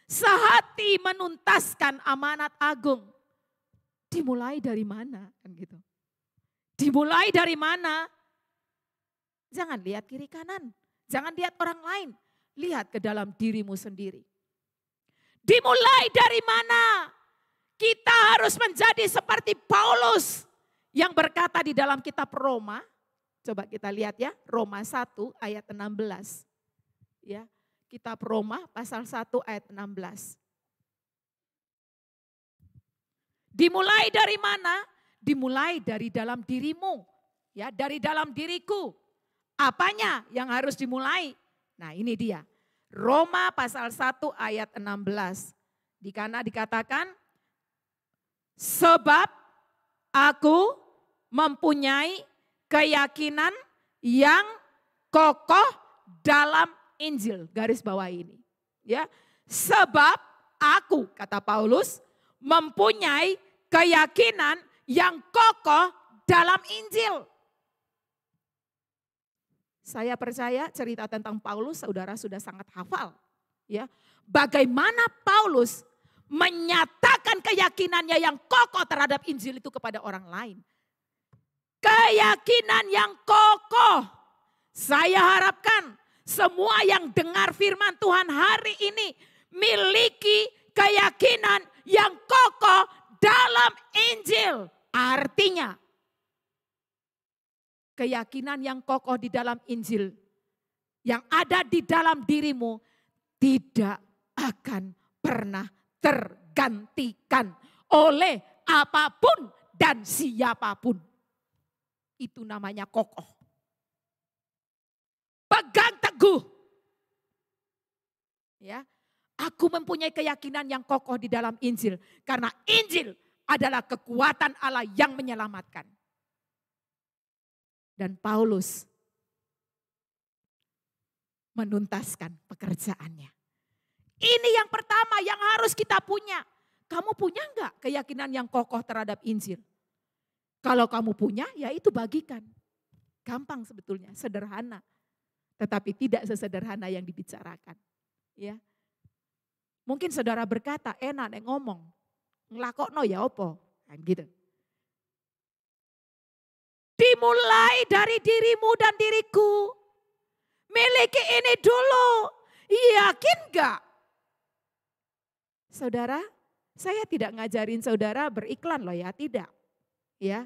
sehati menuntaskan amanat agung. Dimulai dari mana? Kan gitu. Dimulai dari mana? Jangan lihat kiri kanan. Jangan lihat orang lain. Lihat ke dalam dirimu sendiri. Dimulai dari mana? Kita harus menjadi seperti Paulus yang berkata di dalam kitab Roma, coba kita lihat ya, Roma 1 ayat 16. Ya, kitab Roma pasal 1 ayat 16. Dimulai dari mana? Dimulai dari dalam dirimu. Ya, dari dalam diriku. Apanya yang harus dimulai? Nah, ini dia. Roma pasal 1 ayat 16. Di kana dikatakan, sebab aku mempunyai keyakinan yang kokoh dalam Injil. Garis bawah ini. Ya, sebab aku, kata Paulus, mempunyai keyakinan yang kokoh dalam Injil. Saya percaya cerita tentang Paulus saudara sudah sangat hafal. Ya, bagaimana Paulus menyatakan keyakinannya yang kokoh terhadap Injil itu kepada orang lain. Keyakinan yang kokoh. Saya harapkan semua yang dengar firman Tuhan hari ini miliki keyakinan yang kokoh dalam Injil. Artinya, keyakinan yang kokoh di dalam Injil yang ada di dalam dirimu tidak akan pernah tergantikan oleh apapun dan siapapun. Itu namanya kokoh. Pegang teguh. Ya, aku mempunyai keyakinan yang kokoh di dalam Injil. Karena Injil adalah kekuatan Allah yang menyelamatkan. Dan Paulus menuntaskan pekerjaannya. Ini yang pertama yang harus kita punya. Kamu punya enggak keyakinan yang kokoh terhadap Injil? Kalau kamu punya, ya itu bagikan. Gampang sebetulnya, sederhana. Tetapi tidak sesederhana yang dibicarakan. Ya. Mungkin saudara berkata, enak nek ngomong. Ngelakokno ya opo. Kan gitu. Dimulai dari dirimu dan diriku. Miliki ini dulu. Yakin enggak? Saudara, saya tidak ngajarin saudara beriklan loh ya, tidak. Ya.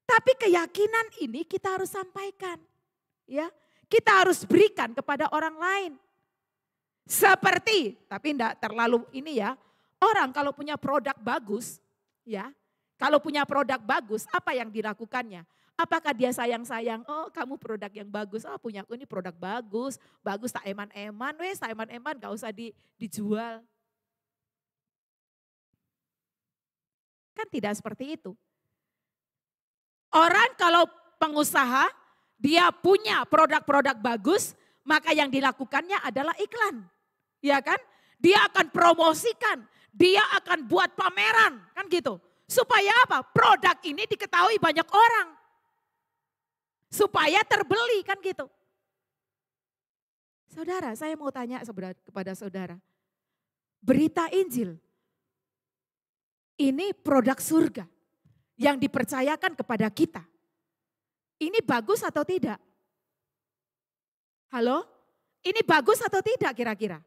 Tapi keyakinan ini kita harus sampaikan. Ya. Kita harus berikan kepada orang lain. Seperti, tapi enggak terlalu ini ya. Orang kalau punya produk bagus, ya. Kalau punya produk bagus, apa yang dilakukannya? Apakah dia sayang-sayang, oh kamu produk yang bagus, oh punya aku ini produk bagus, bagus tak eman-eman, wes tak eman-eman gak usah dijual. Kan tidak seperti itu. Orang kalau pengusaha, dia punya produk-produk bagus, maka yang dilakukannya adalah iklan. Ya kan? Dia akan promosikan, dia akan buat pameran, kan gitu. Supaya apa? Produk ini diketahui banyak orang. Supaya terbeli, kan gitu. Saudara, saya mau tanya kepada saudara. Berita Injil, ini produk surga yang dipercayakan kepada kita. Ini bagus atau tidak? Halo? Ini bagus atau tidak kira-kira?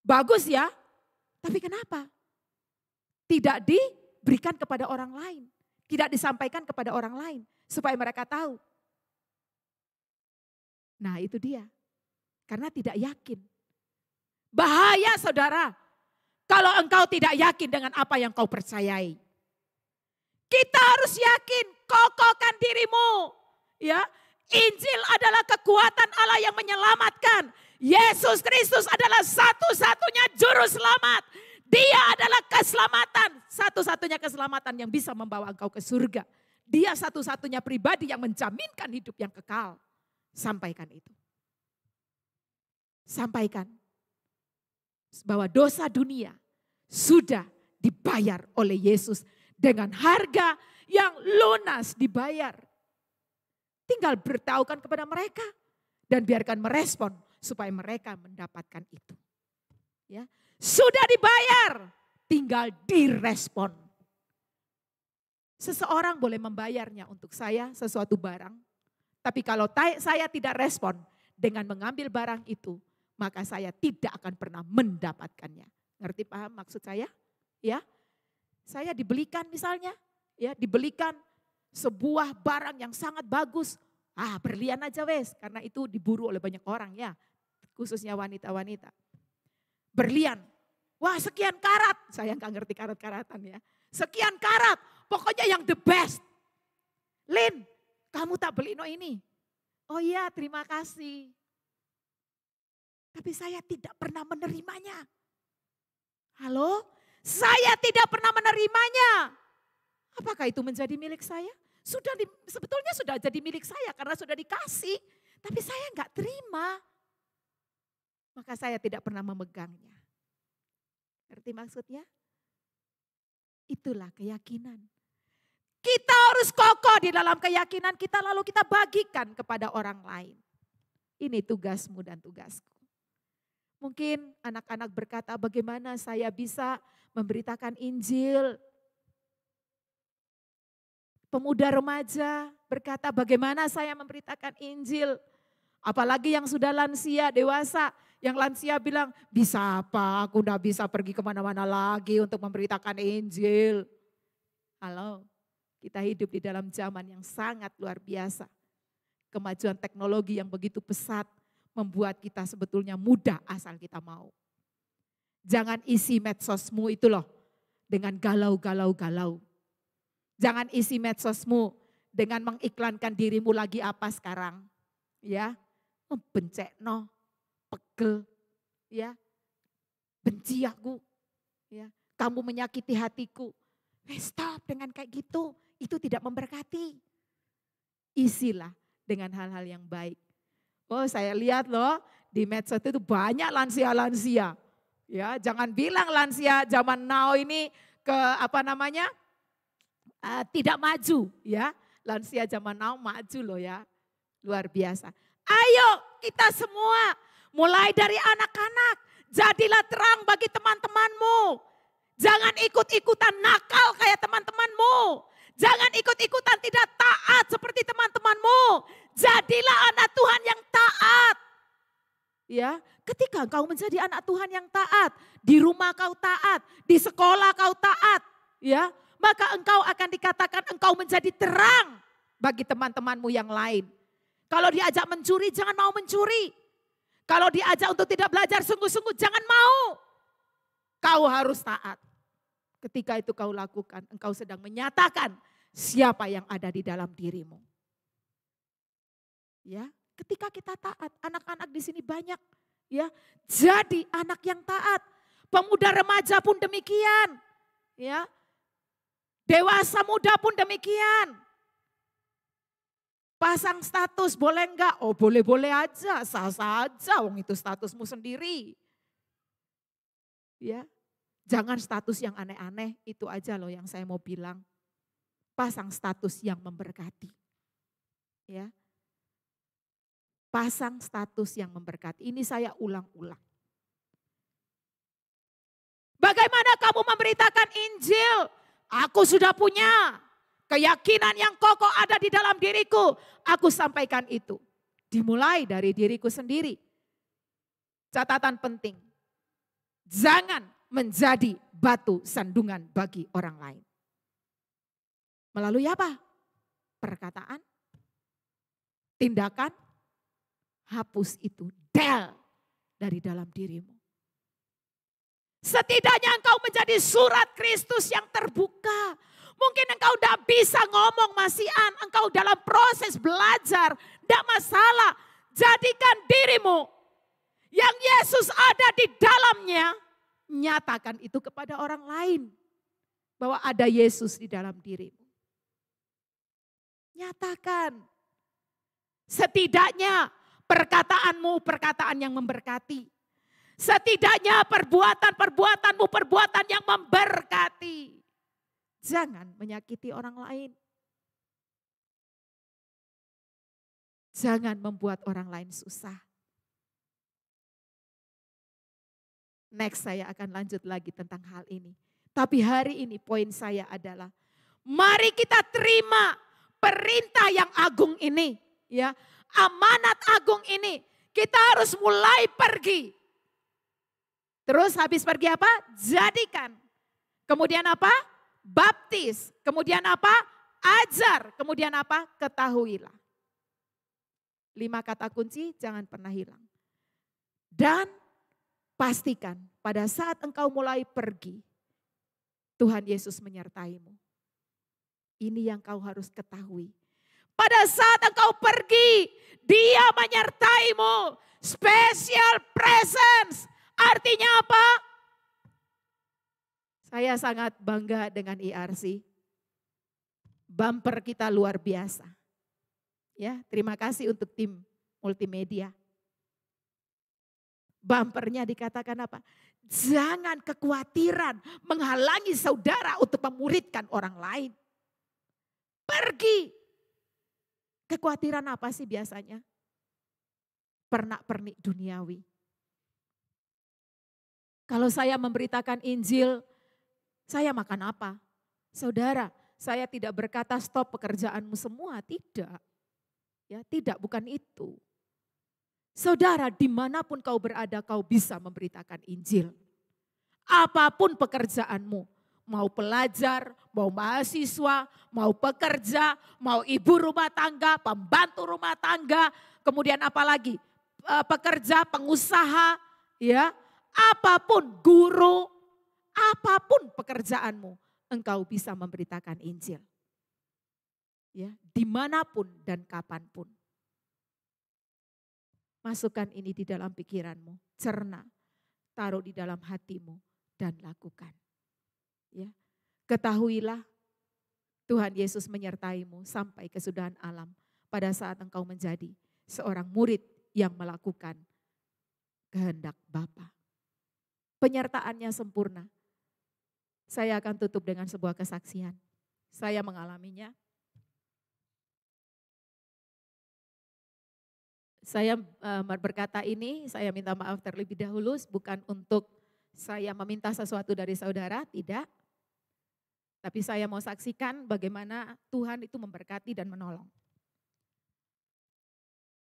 Bagus ya, tapi kenapa? Tidak diberikan kepada orang lain. Tidak disampaikan kepada orang lain. Supaya mereka tahu. Nah itu dia. Karena tidak yakin. Bahaya saudara. Kalau engkau tidak yakin dengan apa yang kau percayai. Kita harus yakin, kokohkan dirimu. Ya, Injil adalah kekuatan Allah yang menyelamatkan. Yesus Kristus adalah satu-satunya juru selamat. Dia adalah keselamatan, satu-satunya keselamatan yang bisa membawa engkau ke surga. Dia satu-satunya pribadi yang menjaminkan hidup yang kekal. Sampaikan itu. Sampaikan bahwa dosa dunia sudah dibayar oleh Yesus dengan harga yang lunas dibayar. Tinggal beritahukan kepada mereka dan biarkan merespon supaya mereka mendapatkan itu. Ya, sudah dibayar, tinggal direspon. Seseorang boleh membayarnya untuk saya sesuatu barang, tapi kalau saya tidak respon dengan mengambil barang itu, maka saya tidak akan pernah mendapatkannya. Ngerti paham maksud saya? Ya, saya dibelikan misalnya, ya dibelikan sebuah barang yang sangat bagus. Berlian aja wes, karena itu diburu oleh banyak orang ya, khususnya wanita-wanita. Berlian, wah sekian karat, saya nggak ngerti karat-karatan ya. Sekian karat, pokoknya yang the best. Lin, kamu tak beli ini. Oh iya, terima kasih. Tapi saya tidak pernah menerimanya. Halo? Saya tidak pernah menerimanya. Apakah itu menjadi milik saya? Sebetulnya sudah jadi milik saya karena sudah dikasih. Tapi saya enggak terima. Maka saya tidak pernah memegangnya. Ngerti maksudnya? Itulah keyakinan. Kita harus kokoh di dalam keyakinan kita lalu kita bagikan kepada orang lain. Ini tugasmu dan tugasku. Mungkin anak-anak berkata bagaimana saya bisa memberitakan Injil. Pemuda remaja berkata bagaimana saya memberitakan Injil. Apalagi yang sudah lansia, dewasa. Yang lansia bilang bisa apa, aku udah bisa pergi kemana-mana lagi untuk memberitakan Injil. Halo, kita hidup di dalam zaman yang sangat luar biasa. Kemajuan teknologi yang begitu pesat membuat kita sebetulnya mudah asal kita mau. Jangan isi medsosmu itu loh dengan galau. Jangan isi medsosmu dengan mengiklankan dirimu lagi apa sekarang. Ya, bencekno, pegel, ya, benci aku, ya, kamu menyakiti hatiku. Stop dengan kayak gitu, itu tidak memberkati. Isilah dengan hal-hal yang baik. Oh saya lihat loh di medsos itu banyak lansia-lansia. Ya, jangan bilang lansia zaman now ini tidak maju ya. Lansia zaman now maju loh ya. Luar biasa. Ayo kita semua mulai dari anak-anak. Jadilah terang bagi teman-temanmu. Jangan ikut-ikutan nakal kayak teman-temanmu. Jangan ikut-ikutan tidak taat seperti teman-temanmu. Jadilah anak Tuhan yang taat. Ya, ketika kau menjadi anak Tuhan yang taat, di rumah kau taat, di sekolah kau taat, ya, maka engkau akan dikatakan engkau menjadi terang bagi teman-temanmu yang lain. Kalau diajak mencuri, jangan mau mencuri. Kalau diajak untuk tidak belajar sungguh-sungguh, jangan mau. Kau harus taat. Ketika itu kau lakukan, engkau sedang menyatakan siapa yang ada di dalam dirimu. Ya, ketika kita taat, anak-anak di sini banyak, ya, jadi anak yang taat. Pemuda remaja pun demikian, ya. Dewasa muda pun demikian. Pasang status boleh enggak? Oh boleh-boleh aja, sah-sah aja, wong itu statusmu sendiri. Ya, jangan status yang aneh-aneh, itu aja loh yang saya mau bilang. Pasang status yang memberkati. Ya. Pasang status yang memberkati. Ini saya ulang-ulang. Bagaimana kamu memberitakan Injil? Aku sudah punya. Keyakinan yang kokoh ada di dalam diriku. Aku sampaikan itu. Dimulai dari diriku sendiri. Catatan penting. Jangan menjadi batu sandungan bagi orang lain. Melalui apa? Perkataan, tindakan, hapus itu, del dari dalam dirimu. Setidaknya engkau menjadi surat Kristus yang terbuka. Mungkin engkau tidak bisa ngomong masihan, engkau dalam proses belajar, tidak masalah. Jadikan dirimu yang Yesus ada di dalamnya, nyatakan itu kepada orang lain. Bahwa ada Yesus di dalam dirimu. Nyatakan. Setidaknya perkataanmu perkataan yang memberkati. Setidaknya perbuatan-perbuatanmu perbuatan yang memberkati. Jangan menyakiti orang lain. Jangan membuat orang lain susah. Next saya akan lanjut lagi tentang hal ini. Tapi hari ini poin saya adalah mari kita terima perintah yang agung ini. Ya, amanat agung ini. Kita harus mulai pergi. Terus habis pergi apa? Jadikan. Kemudian apa? baptis, kemudian apa? Ajar, kemudian apa? Ketahuilah. 5 kata kunci jangan pernah hilang. Dan pastikan pada saat engkau mulai pergi, Tuhan Yesus menyertaimu. Ini yang kau harus ketahui. Pada saat engkau pergi, Dia menyertaimu. Special presence. Artinya apa? Saya sangat bangga dengan IRC. Bumper kita luar biasa. Ya, terima kasih untuk tim multimedia. Bumpernya dikatakan apa? Jangan kekhawatiran menghalangi saudara untuk memuridkan orang lain. Pergi. Kekhawatiran apa sih biasanya? Pernak-pernik duniawi. Kalau saya memberitakan Injil, saya makan apa? Saudara, saya tidak berkata stop pekerjaanmu semua, tidak. Ya, tidak, bukan itu. Saudara, dimanapun kau berada, kau bisa memberitakan Injil. Apapun pekerjaanmu, mau pelajar, mau mahasiswa, mau pekerja, mau ibu rumah tangga, pembantu rumah tangga, kemudian apa lagi? Pekerja, pengusaha, ya, apapun, guru, apapun pekerjaanmu, engkau bisa memberitakan Injil. Ya, dimanapun dan kapanpun. Masukkan ini di dalam pikiranmu, cerna, taruh di dalam hatimu dan lakukan. Ya, ketahuilah Tuhan Yesus menyertaimu sampai kesudahan alam pada saat engkau menjadi seorang murid yang melakukan kehendak Bapa. Penyertaannya sempurna. Saya akan tutup dengan sebuah kesaksian. Saya mengalaminya. Saya berkata ini, saya minta maaf terlebih dahulu, bukan untuk saya meminta sesuatu dari saudara, tidak. Tapi saya mau saksikan bagaimana Tuhan itu memberkati dan menolong.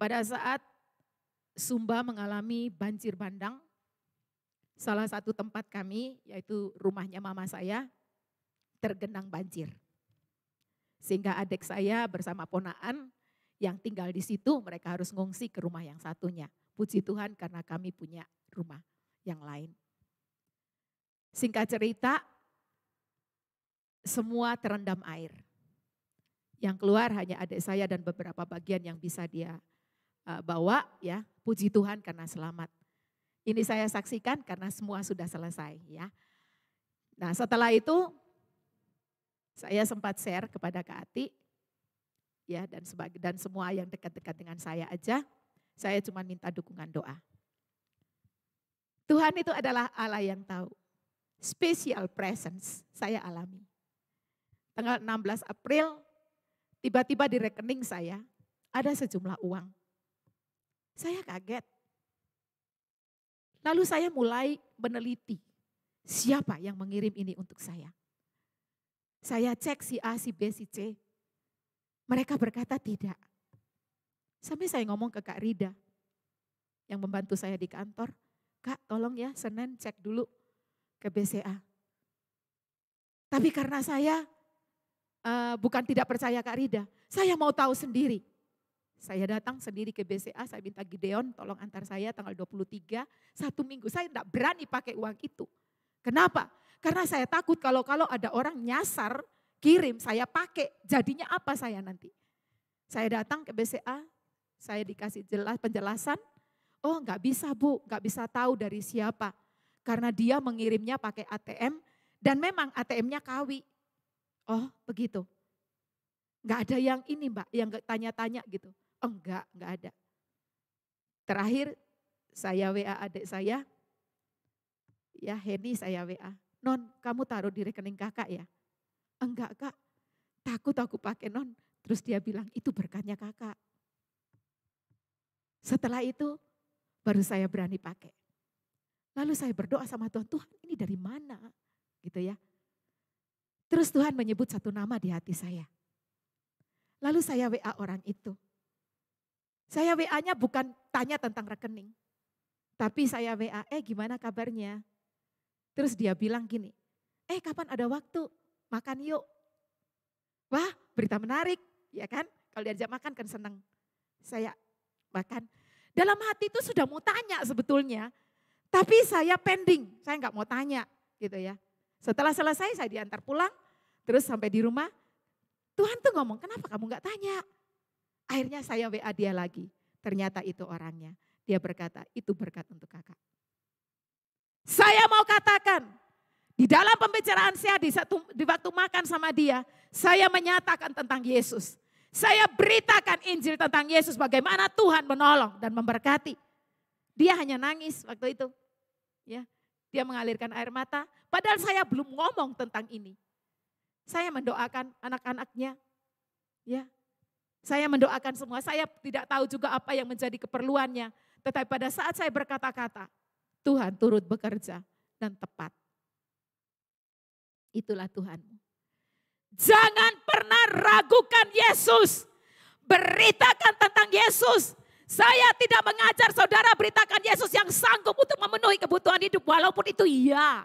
Pada saat Sumba mengalami banjir bandang, salah satu tempat kami, yaitu rumahnya mama saya, tergenang banjir. Sehingga adik saya bersama ponaan yang tinggal di situ, mereka harus ngungsi ke rumah yang satunya. Puji Tuhan karena kami punya rumah yang lain. Singkat cerita, semua terendam air. Yang keluar hanya adik saya dan beberapa bagian yang bisa dia bawa, ya. Puji Tuhan karena selamat. Ini saya saksikan karena semua sudah selesai, ya. Nah, setelah itu saya sempat share kepada Kak Ati, ya, dan semua yang dekat-dekat dengan saya aja, saya cuma minta dukungan doa. Tuhan itu adalah Allah yang tahu. Special presence saya alami. Tanggal 16 April, tiba-tiba di rekening saya ada sejumlah uang. Saya kaget. Lalu saya mulai meneliti siapa yang mengirim ini untuk saya. Saya cek si A, si B, si C. Mereka berkata tidak. Sampai saya ngomong ke Kak Rida yang membantu saya di kantor. Kak, tolong ya Senin cek dulu ke BCA. Tapi karena saya bukan tidak percaya Kak Rida, saya mau tahu sendiri. Saya datang sendiri ke BCA, saya minta Gideon tolong antar saya tanggal 23, 1 minggu. Saya tidak berani pakai uang itu. Kenapa? Karena saya takut kalau ada orang nyasar, kirim, saya pakai, jadinya apa saya nanti? Saya datang ke BCA, saya dikasih penjelasan, oh nggak bisa Bu, nggak bisa tahu dari siapa. Karena dia mengirimnya pakai ATM dan memang ATM-nya Kawi. Oh begitu. Nggak ada yang ini Mbak, yang tanya-tanya gitu. Oh enggak ada. Terakhir saya WA adik saya, ya Heni saya WA. Non kamu taruh di rekening kakak ya? Enggak Kak, takut aku pakai Non. Terus dia bilang itu berkatnya kakak. Setelah itu baru saya berani pakai. Lalu saya berdoa sama Tuhan, Tuhan ini dari mana? Gitu ya. Terus Tuhan menyebut satu nama di hati saya. Lalu saya WA orang itu. Saya WA-nya bukan tanya tentang rekening. Tapi saya WA, gimana kabarnya? Terus dia bilang gini, kapan ada waktu? makan yuk. Wah, berita menarik, ya kan? Kalau diajak makan kan senang. Saya makan. Dalam hati itu sudah mau tanya sebetulnya. Tapi saya pending, saya nggak mau tanya gitu ya. Setelah selesai saya diantar pulang, terus sampai di rumah. Tuhan tuh ngomong, kenapa kamu nggak tanya? Akhirnya saya WA dia lagi. Ternyata itu orangnya. Dia berkata, itu berkat untuk kakak. Saya mau katakan, di dalam pembicaraan saya di waktu makan sama dia, saya menyatakan tentang Yesus. Saya beritakan Injil tentang Yesus, bagaimana Tuhan menolong dan memberkati. Dia hanya nangis waktu itu. Ya, dia mengalirkan air mata, padahal saya belum ngomong tentang ini. Saya mendoakan anak-anaknya. Ya, saya mendoakan semua, saya tidak tahu juga apa yang menjadi keperluannya. Tetapi pada saat saya berkata-kata, Tuhan turut bekerja dan tepat. Itulah Tuhanmu. Jangan pernah ragukan Yesus. Beritakan tentang Yesus. Saya tidak mengajar saudara beritakan Yesus yang sanggup untuk memenuhi kebutuhan hidup. Walaupun itu iya.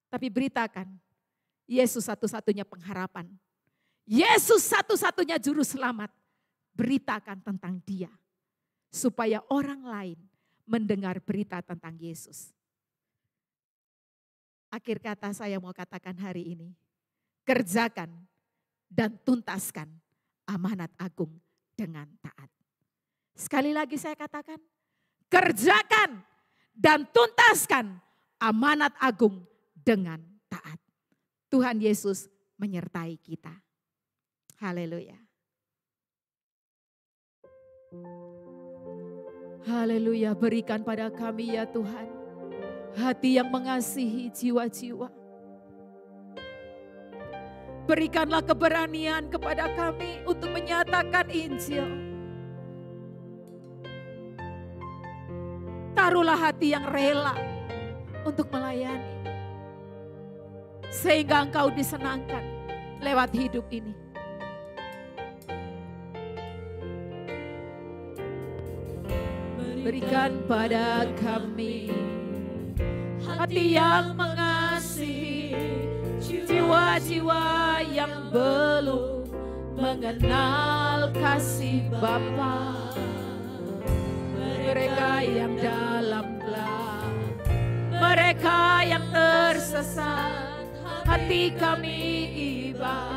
Tapi beritakan Yesus satu-satunya pengharapan. Yesus satu-satunya juru selamat. Beritakan tentang dia. Supaya orang lain mendengar berita tentang Yesus. Akhir kata saya mau katakan hari ini. Kerjakan dan tuntaskan amanat agung dengan taat. Sekali lagi saya katakan, kerjakan dan tuntaskan amanat agung dengan taat. Tuhan Yesus menyertai kita. Haleluya. Haleluya, berikan pada kami ya Tuhan, hati yang mengasihi jiwa-jiwa. Berikanlah keberanian kepada kami untuk menyatakan Injil. Taruhlah hati yang rela untuk melayani. Sehingga engkau disenangkan lewat hidup ini. Berikan pada kami hati yang mengasihi jiwa-jiwa yang belum mengenal kasih Bapa. Mereka yang dalam gelap, mereka yang tersesat, hati kami iba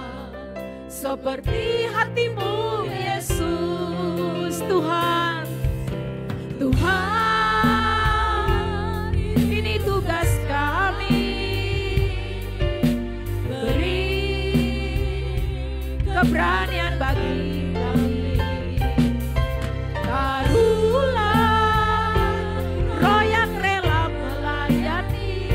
seperti hatimu Yesus. Tuhan, Tuhan, ini tugas kami. Keberanian bagi kami. Taruhlah roh yang rela melayani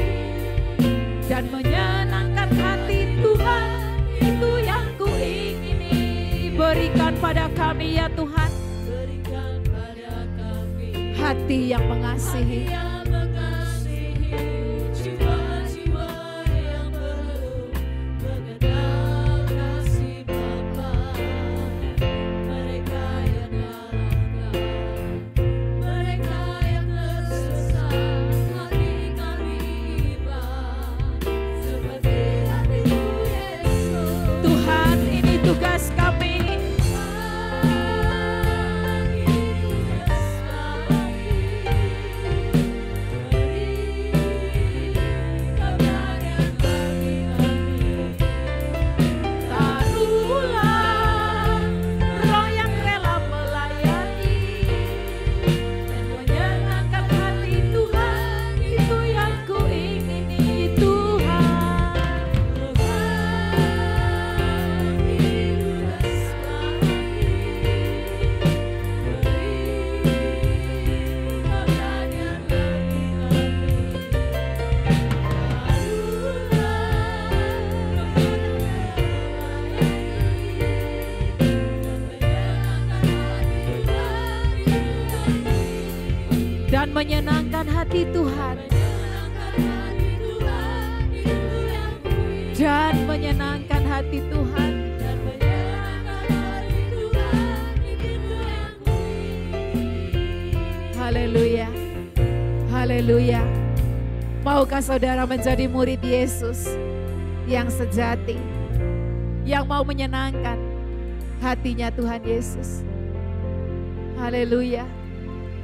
dan menyenangkan hati Tuhan. Itu yang kuingini. Berikan pada kami ya Tuhan. Berikan pada kami hati yang mengasihi. Tugas kami. Taruhlah roh yang rela melayani dan menyenangkan hati Tuhan. Itu yang kuingini Tuhan. Dan menyenangkan hati Tuhan. Dan menyenangkan hati Tuhan. Haleluya. Haleluya. Maukah saudara menjadi murid Yesus? yang sejati, yang mau menyenangkan hatinya Tuhan Yesus. Haleluya.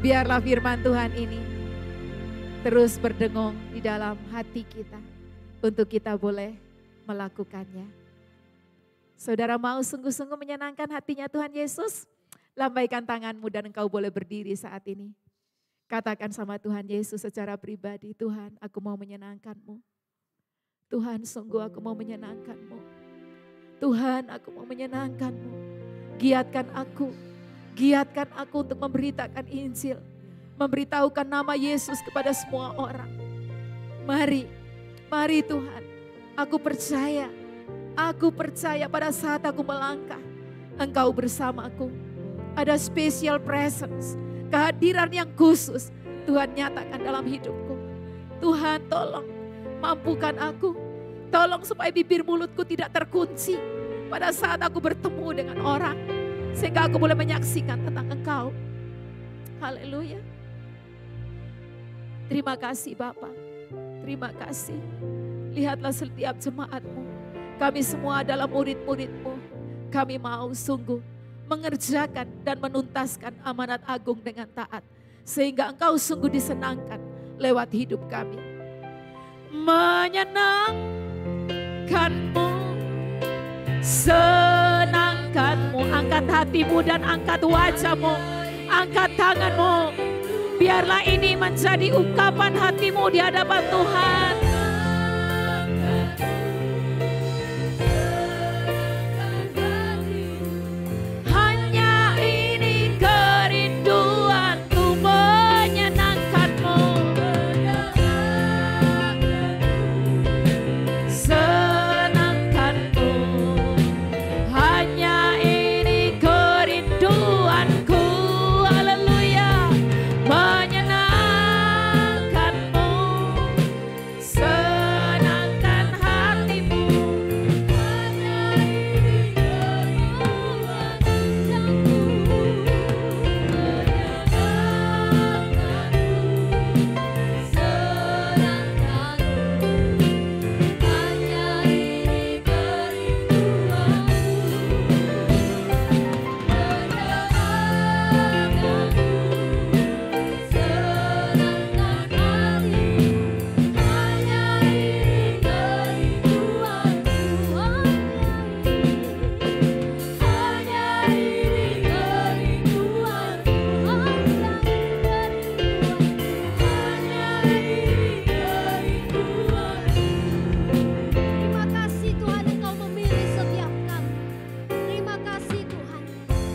Biarlah firman Tuhan ini terus berdengung di dalam hati kita untuk kita boleh melakukannya. Saudara mau sungguh-sungguh menyenangkan hatinya Tuhan Yesus? Lambaikan tanganmu dan engkau boleh berdiri saat ini. Katakan sama Tuhan Yesus secara pribadi, Tuhan aku mau menyenangkan-Mu. Tuhan sungguh aku mau menyenangkan-Mu. Tuhan aku mau menyenangkan-Mu. Giatkan aku untuk memberitakan Injil. Memberitahukan nama Yesus kepada semua orang. Mari Tuhan, aku percaya pada saat aku melangkah, Engkau bersamaku. Ada special presence, kehadiran yang khusus Tuhan nyatakan dalam hidupku. Tuhan tolong mampukan aku. Tolong supaya bibir mulutku tidak terkunci pada saat aku bertemu dengan orang. Sehingga aku boleh menyaksikan tentang Engkau. Haleluya. Terima kasih Bapa. Terima kasih. Lihatlah setiap jemaat-Mu. Kami semua adalah murid-murid-Mu. Kami mau sungguh mengerjakan dan menuntaskan amanat agung dengan taat. Sehingga Engkau sungguh disenangkan lewat hidup kami. Menyenangkanmu, senangkanmu. Angkat hatimu dan angkat wajahmu, angkat tanganmu. Biarlah ini menjadi ungkapan hatimu di hadapan Tuhan. Hanya ini kerinduanku, menyenangkanmu. Senangkanmu. Hanya ini kerinduanku. Haleluya. Menyenangkanmu. Senangkan hatimu. Hanya ini Terima kasih Tuhan Engkau memilih setiap kami. Terima kasih Tuhan.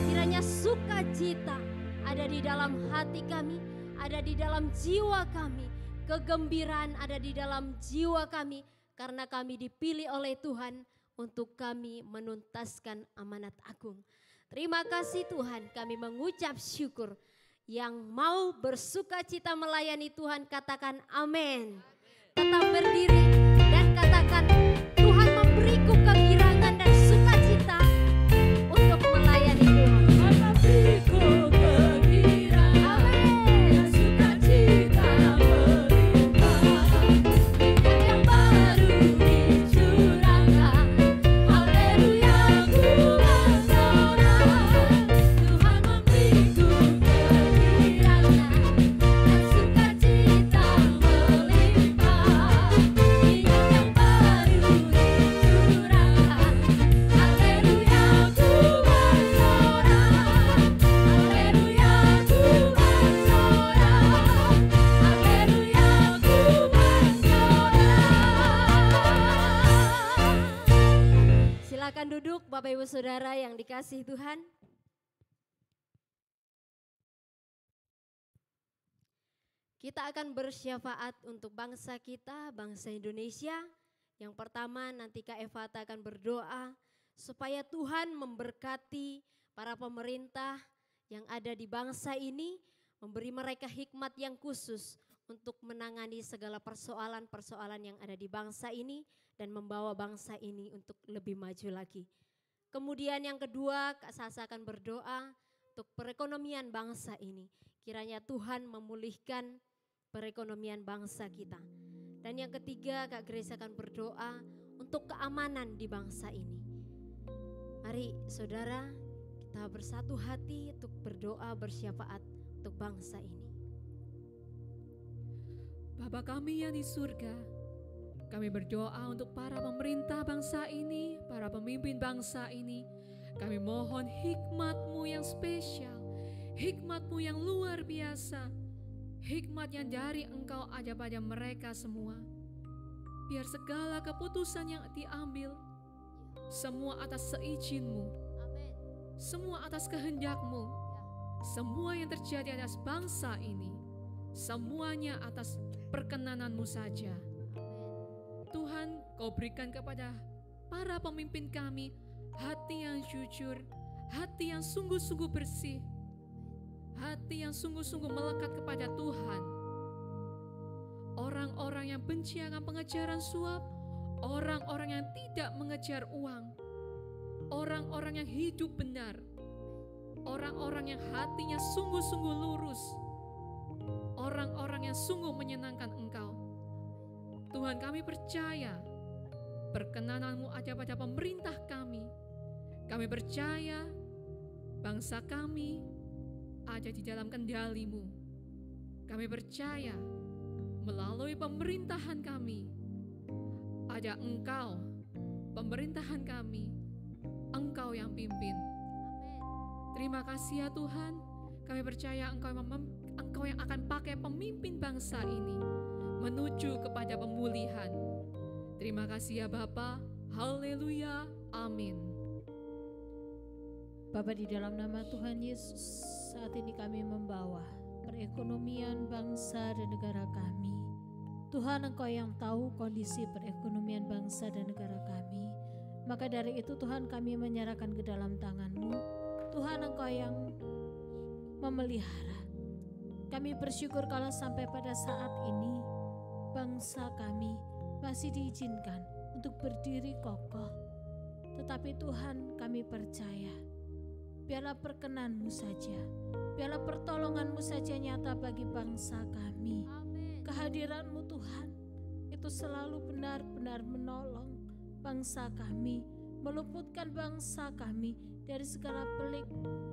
Kiranya sukacita ada di dalam hati kami, ada di dalam jiwa kami. Kegembiraan ada di dalam jiwa kami karena kami dipilih oleh Tuhan untuk kami menuntaskan amanat agung. Terima kasih Tuhan, kami mengucap syukur. Yang mau bersukacita melayani Tuhan katakan amin. Tetap berdiri dan katakan Tuhan memberiku kegirangan dan sukacita untuk melayani Tuhan. Memberiku kegirangan dan sukacita melimpah. Yang baru dicurahkan, haleluya ku bersorak. Tuhan memberiku kegirangan dan sukacita melimpah. Yang baru dicurahkan, haleluya ku bersorak. Haleluya ku bersorak. Haleluya ku bersorak. Silakan duduk Bapak Ibu Saudara yang dikasihi Tuhan. Kita akan bersyafaat untuk bangsa kita, bangsa Indonesia. Yang pertama nanti Kak Evata akan berdoa supaya Tuhan memberkati para pemerintah yang ada di bangsa ini, memberi mereka hikmat yang khusus untuk menangani segala persoalan-persoalan yang ada di bangsa ini dan membawa bangsa ini untuk lebih maju lagi. Kemudian yang kedua Kak Sasa akan berdoa untuk perekonomian bangsa ini. Kiranya Tuhan memulihkan perekonomian bangsa kita. Dan yang ketiga Kak Grace akan berdoa untuk keamanan di bangsa ini. Mari saudara, kita bersatu hati untuk berdoa bersyafaat untuk bangsa ini. Bapa kami yang di surga, kami berdoa untuk para pemerintah bangsa ini, para pemimpin bangsa ini. Kami mohon hikmat-Mu yang spesial, hikmat-Mu yang luar biasa, hikmat yang dari Engkau ada pada mereka semua. Biar segala keputusan yang diambil, semua atas seizin-Mu, Amin. semua atas kehendak-Mu, semua yang terjadi atas bangsa ini, semuanya atas perkenanan-Mu saja. Tuhan, Kau berikan kepada para pemimpin kami hati yang jujur, hati yang sungguh-sungguh bersih, hati yang sungguh-sungguh melekat kepada Tuhan. Orang-orang yang benci akan pengejaran suap, orang-orang yang tidak mengejar uang, orang-orang yang hidup benar, orang-orang yang hatinya sungguh-sungguh lurus, orang-orang yang sungguh menyenangkan Engkau. Tuhan, kami percaya perkenanan-Mu ada pada pemerintah kami. Kami percaya bangsa kami ada di dalam kendali-Mu. Kami percaya melalui pemerintahan kami ada Engkau, pemerintahan kami, Engkau yang pimpin. Terima kasih ya Tuhan, kami percaya Engkau yang akan pakai pemimpin bangsa ini menuju kepada pemulihan. Terima kasih ya Bapa, haleluya, amin. Bapa, di dalam nama Tuhan Yesus, saat ini kami membawa perekonomian bangsa dan negara kami. Tuhan, Engkau yang tahu kondisi perekonomian bangsa dan negara kami. Maka dari itu Tuhan, kami menyerahkan ke dalam tangan-Mu. Tuhan, Engkau yang memelihara. Kami bersyukur kalau sampai pada saat ini bangsa kami masih diizinkan untuk berdiri kokoh. Tetapi Tuhan, kami percaya biarlah perkenan-Mu saja, biarlah pertolongan-Mu saja nyata bagi bangsa kami. Kehadiran-Mu Tuhan itu selalu benar-benar menolong bangsa kami, meluputkan bangsa kami dari segala pelik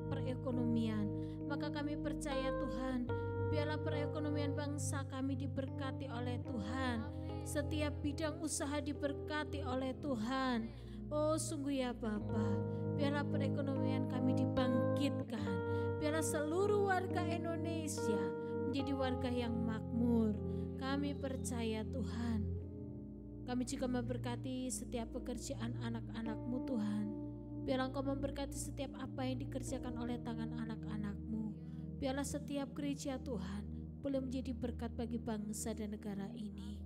perekonomian. Maka kami percaya Tuhan, biarlah perekonomian bangsa kami diberkati oleh Tuhan. Setiap bidang usaha diberkati oleh Tuhan. Oh sungguh ya Bapa, biarlah perekonomian kami dibangkitkan. Biarlah seluruh warga Indonesia menjadi warga yang makmur. Kami percaya Tuhan. Kami juga memberkati setiap pekerjaan anak-anak-Mu Tuhan. Biarlah Engkau memberkati setiap apa yang dikerjakan oleh tangan anak-anak-Mu. Biarlah setiap gereja Tuhan boleh menjadi berkat bagi bangsa dan negara ini.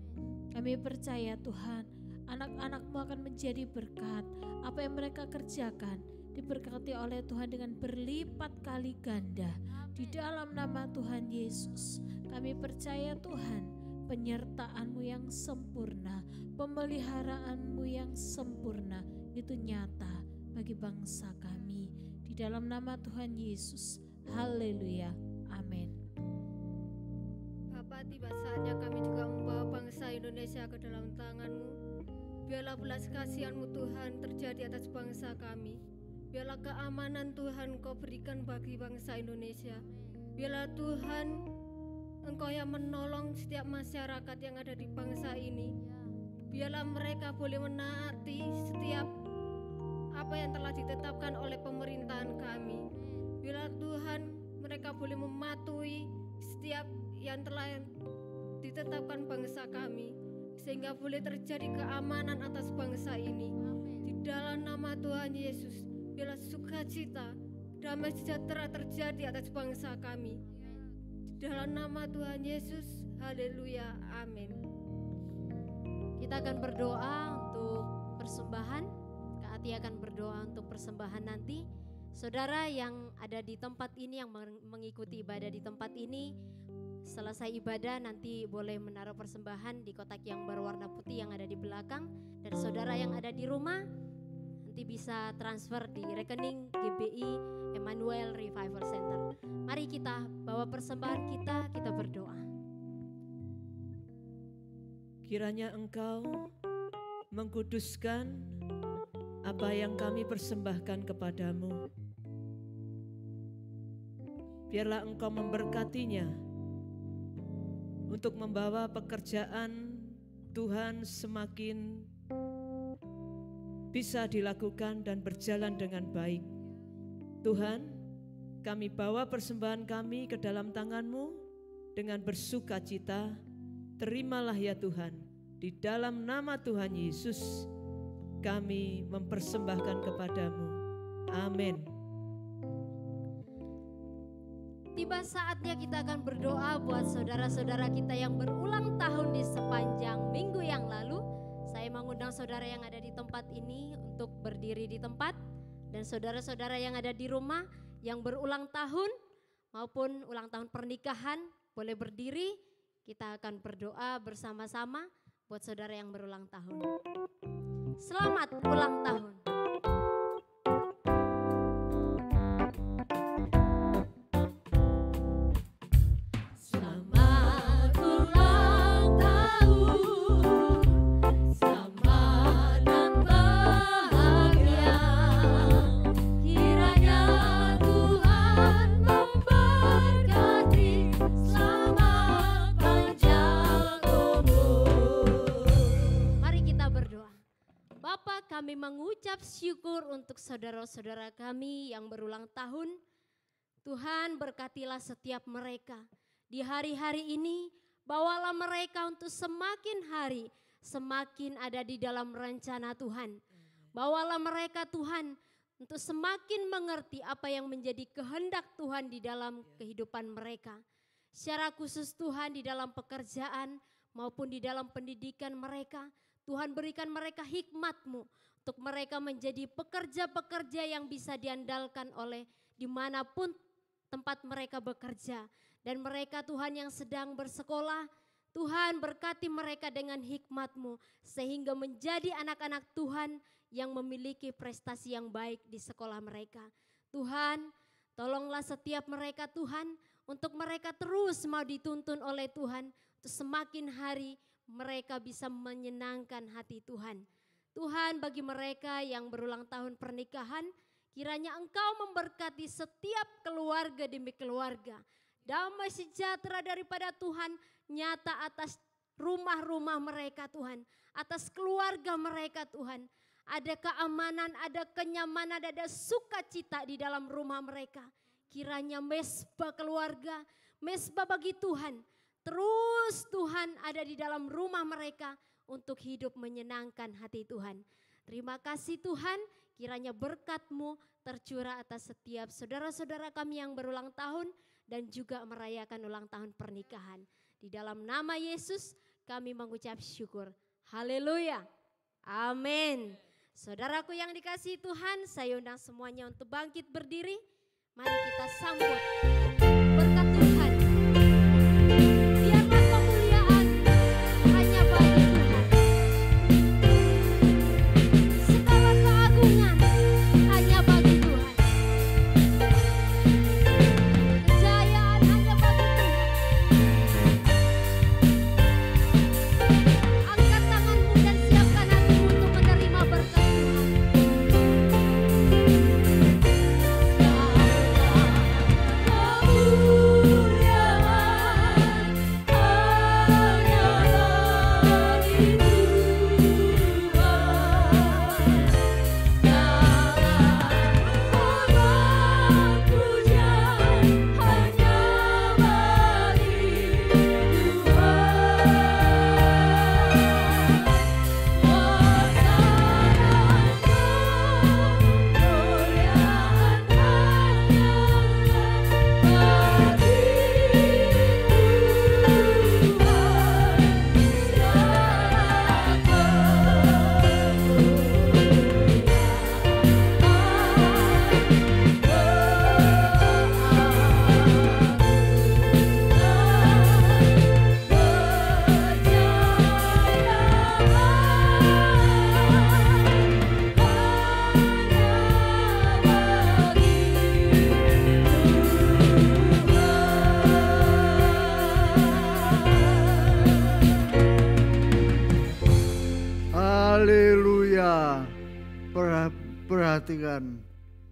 Kami percaya Tuhan, anak-anak-Mu akan menjadi berkat. Apa yang mereka kerjakan diberkati oleh Tuhan dengan berlipat kali ganda. Di dalam nama Tuhan Yesus, kami percaya Tuhan, penyertaan-Mu yang sempurna, pemeliharaan-Mu yang sempurna itu nyata bagi bangsa kami. Di dalam nama Tuhan Yesus, haleluya, amin. Bapa, tiba saatnya kami juga membawa bangsa Indonesia ke dalam tangan-Mu. Biarlah belas kasihan-Mu Tuhan terjadi atas bangsa kami. Biarlah keamanan Tuhan Kau berikan bagi bangsa Indonesia. Biarlah Tuhan Engkau yang menolong setiap masyarakat yang ada di bangsa ini. Biarlah mereka boleh menaati setiap apa yang telah ditetapkan oleh pemerintahan kami. Biarlah Tuhan mereka boleh mematuhi setiap yang telah ditetapkan bangsa kami, sehingga boleh terjadi keamanan atas bangsa ini. Di dalam nama Tuhan Yesus, biarlah sukacita, damai sejahtera terjadi atas bangsa kami. Di dalam nama Tuhan Yesus, haleluya, amin. Kita akan berdoa untuk persembahan. Kak Ati akan berdoa untuk persembahan nanti. Saudara yang ada di tempat ini, yang mengikuti ibadah di tempat ini, selesai ibadah nanti boleh menaruh persembahan di kotak yang berwarna putih yang ada di belakang. Dan saudara yang ada di rumah nanti bisa transfer di rekening GBI Emmanuel Revival Center. Mari kita bawa persembahan kita berdoa. Kiranya Engkau mengkuduskan apa yang kami persembahkan kepadamu. Biarlah Engkau memberkatinya untuk membawa pekerjaan Tuhan semakin bisa dilakukan dan berjalan dengan baik. Tuhan, kami bawa persembahan kami ke dalam tangan-Mu dengan bersuka cita. Terimalah ya Tuhan, di dalam nama Tuhan Yesus kami mempersembahkan kepadamu. Amin. Tiba saatnya kita akan berdoa buat saudara-saudara kita yang berulang tahun di sepanjang minggu yang lalu. Saya mengundang saudara yang ada di tempat ini untuk berdiri di tempat. Dan saudara-saudara yang ada di rumah yang berulang tahun maupun ulang tahun pernikahan boleh berdiri. Kita akan berdoa bersama-sama buat saudara yang berulang tahun. Selamat ulang tahun. Selamat ulang tahun, selamat dan bahagia. Kiranya Tuhan memberkati, selamat panjang umur. Mari kita berdoa. Bapa, kami mengucap syukur untuk saudara-saudara kami yang berulang tahun. Tuhan, berkatilah setiap mereka. Di hari-hari ini, bawalah mereka untuk semakin hari, semakin ada di dalam rencana Tuhan. Bawalah mereka Tuhan, untuk semakin mengerti apa yang menjadi kehendak Tuhan di dalam kehidupan mereka. Secara khusus Tuhan di dalam pekerjaan maupun di dalam pendidikan mereka, Tuhan berikan mereka hikmat-Mu untuk mereka menjadi pekerja-pekerja yang bisa diandalkan oleh dimanapun tempat mereka bekerja. Dan mereka Tuhan yang sedang bersekolah, Tuhan berkati mereka dengan hikmat-Mu sehingga menjadi anak-anak Tuhan yang memiliki prestasi yang baik di sekolah mereka. Tuhan, tolonglah setiap mereka Tuhan, untuk mereka terus mau dituntun oleh Tuhan, untuk semakin hari mereka bisa menyenangkan hati Tuhan. Tuhan, bagi mereka yang berulang tahun pernikahan, kiranya Engkau memberkati setiap keluarga demi keluarga. Damai sejahtera daripada Tuhan nyata atas rumah-rumah mereka Tuhan. Atas keluarga mereka Tuhan. Ada keamanan, ada kenyamanan, ada sukacita di dalam rumah mereka. Kiranya mesbah keluarga, mesbah bagi Tuhan. Terus Tuhan ada di dalam rumah mereka untuk hidup menyenangkan hati Tuhan. Terima kasih Tuhan, kiranya berkat-Mu tercurah atas setiap saudara-saudara kami yang berulang tahun dan juga merayakan ulang tahun pernikahan. Di dalam nama Yesus kami mengucap syukur. Haleluya. Amin. Saudaraku yang dikasihi Tuhan, saya undang semuanya untuk bangkit berdiri. Mari kita sambut berkat Tuhan. Biarlah kemuliaan hanya bagi Tuhan. Segala keagungan hanya bagi Tuhan. Kejayaan hanya bagi Tuhan. Angkat tanganmu dan siapkan hatimu untuk menerima berkat Tuhan. Haleluya. Perhatikan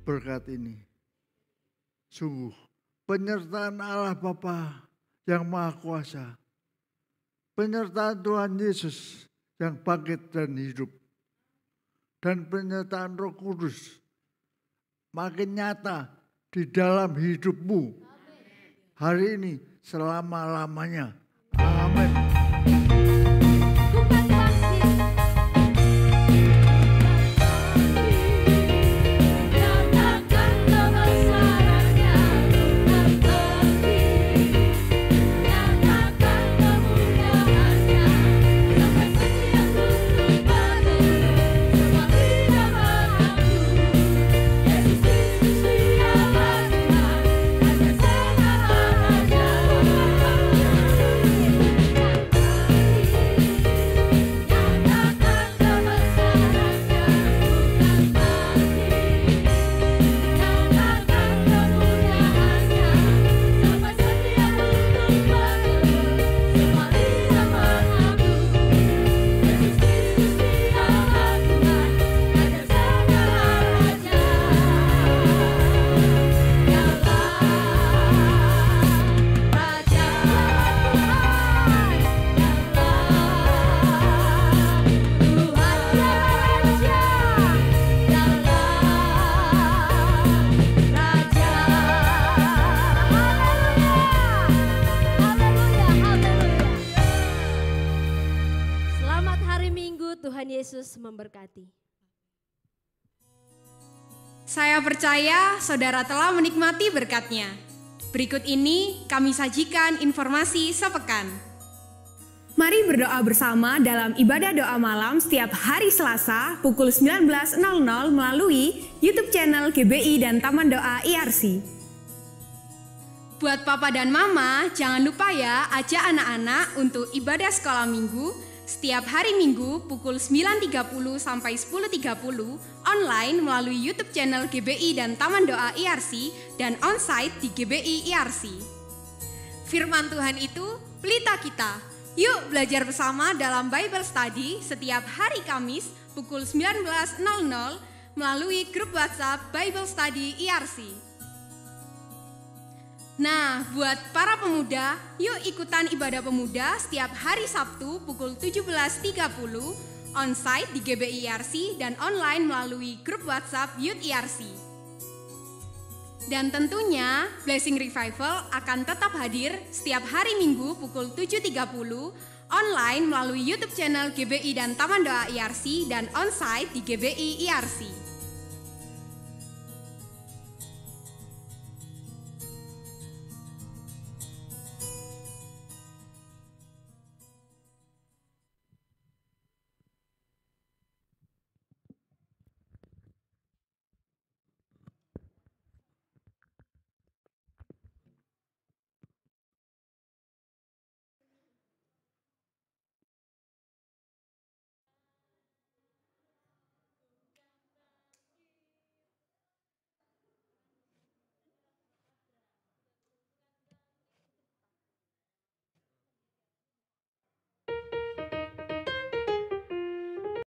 berkat ini. Sungguh penyertaan Allah Bapa yang Maha Kuasa, penyertaan Tuhan Yesus yang bangkit dan hidup, dan penyertaan Roh Kudus makin nyata di dalam hidupmu hari ini selama-lamanya. Amin. Yesus memberkati. Saya percaya saudara telah menikmati berkat-Nya. Berikut ini kami sajikan informasi sepekan. Mari berdoa bersama dalam ibadah doa malam setiap hari Selasa pukul 19.00 melalui YouTube channel GBI dan Taman Doa IRC. Buat papa dan mama, jangan lupa ya ajak anak-anak untuk ibadah sekolah minggu setiap hari Minggu pukul 9.30 sampai 10.30 online melalui YouTube channel GBI dan Taman Doa IRC dan onsite di GBI IRC. Firman Tuhan itu pelita kita. Yuk belajar bersama dalam Bible Study setiap hari Kamis pukul 19.00 melalui grup WhatsApp Bible Study IRC. Nah, buat para pemuda, yuk ikutan ibadah pemuda setiap hari Sabtu pukul 17.30 onsite di GBI IRC dan online melalui grup WhatsApp Youth IRC. Dan tentunya Blessing Revival akan tetap hadir setiap hari Minggu pukul 7.30 online melalui YouTube channel GBI dan Taman Doa IRC dan onsite di GBI IRC.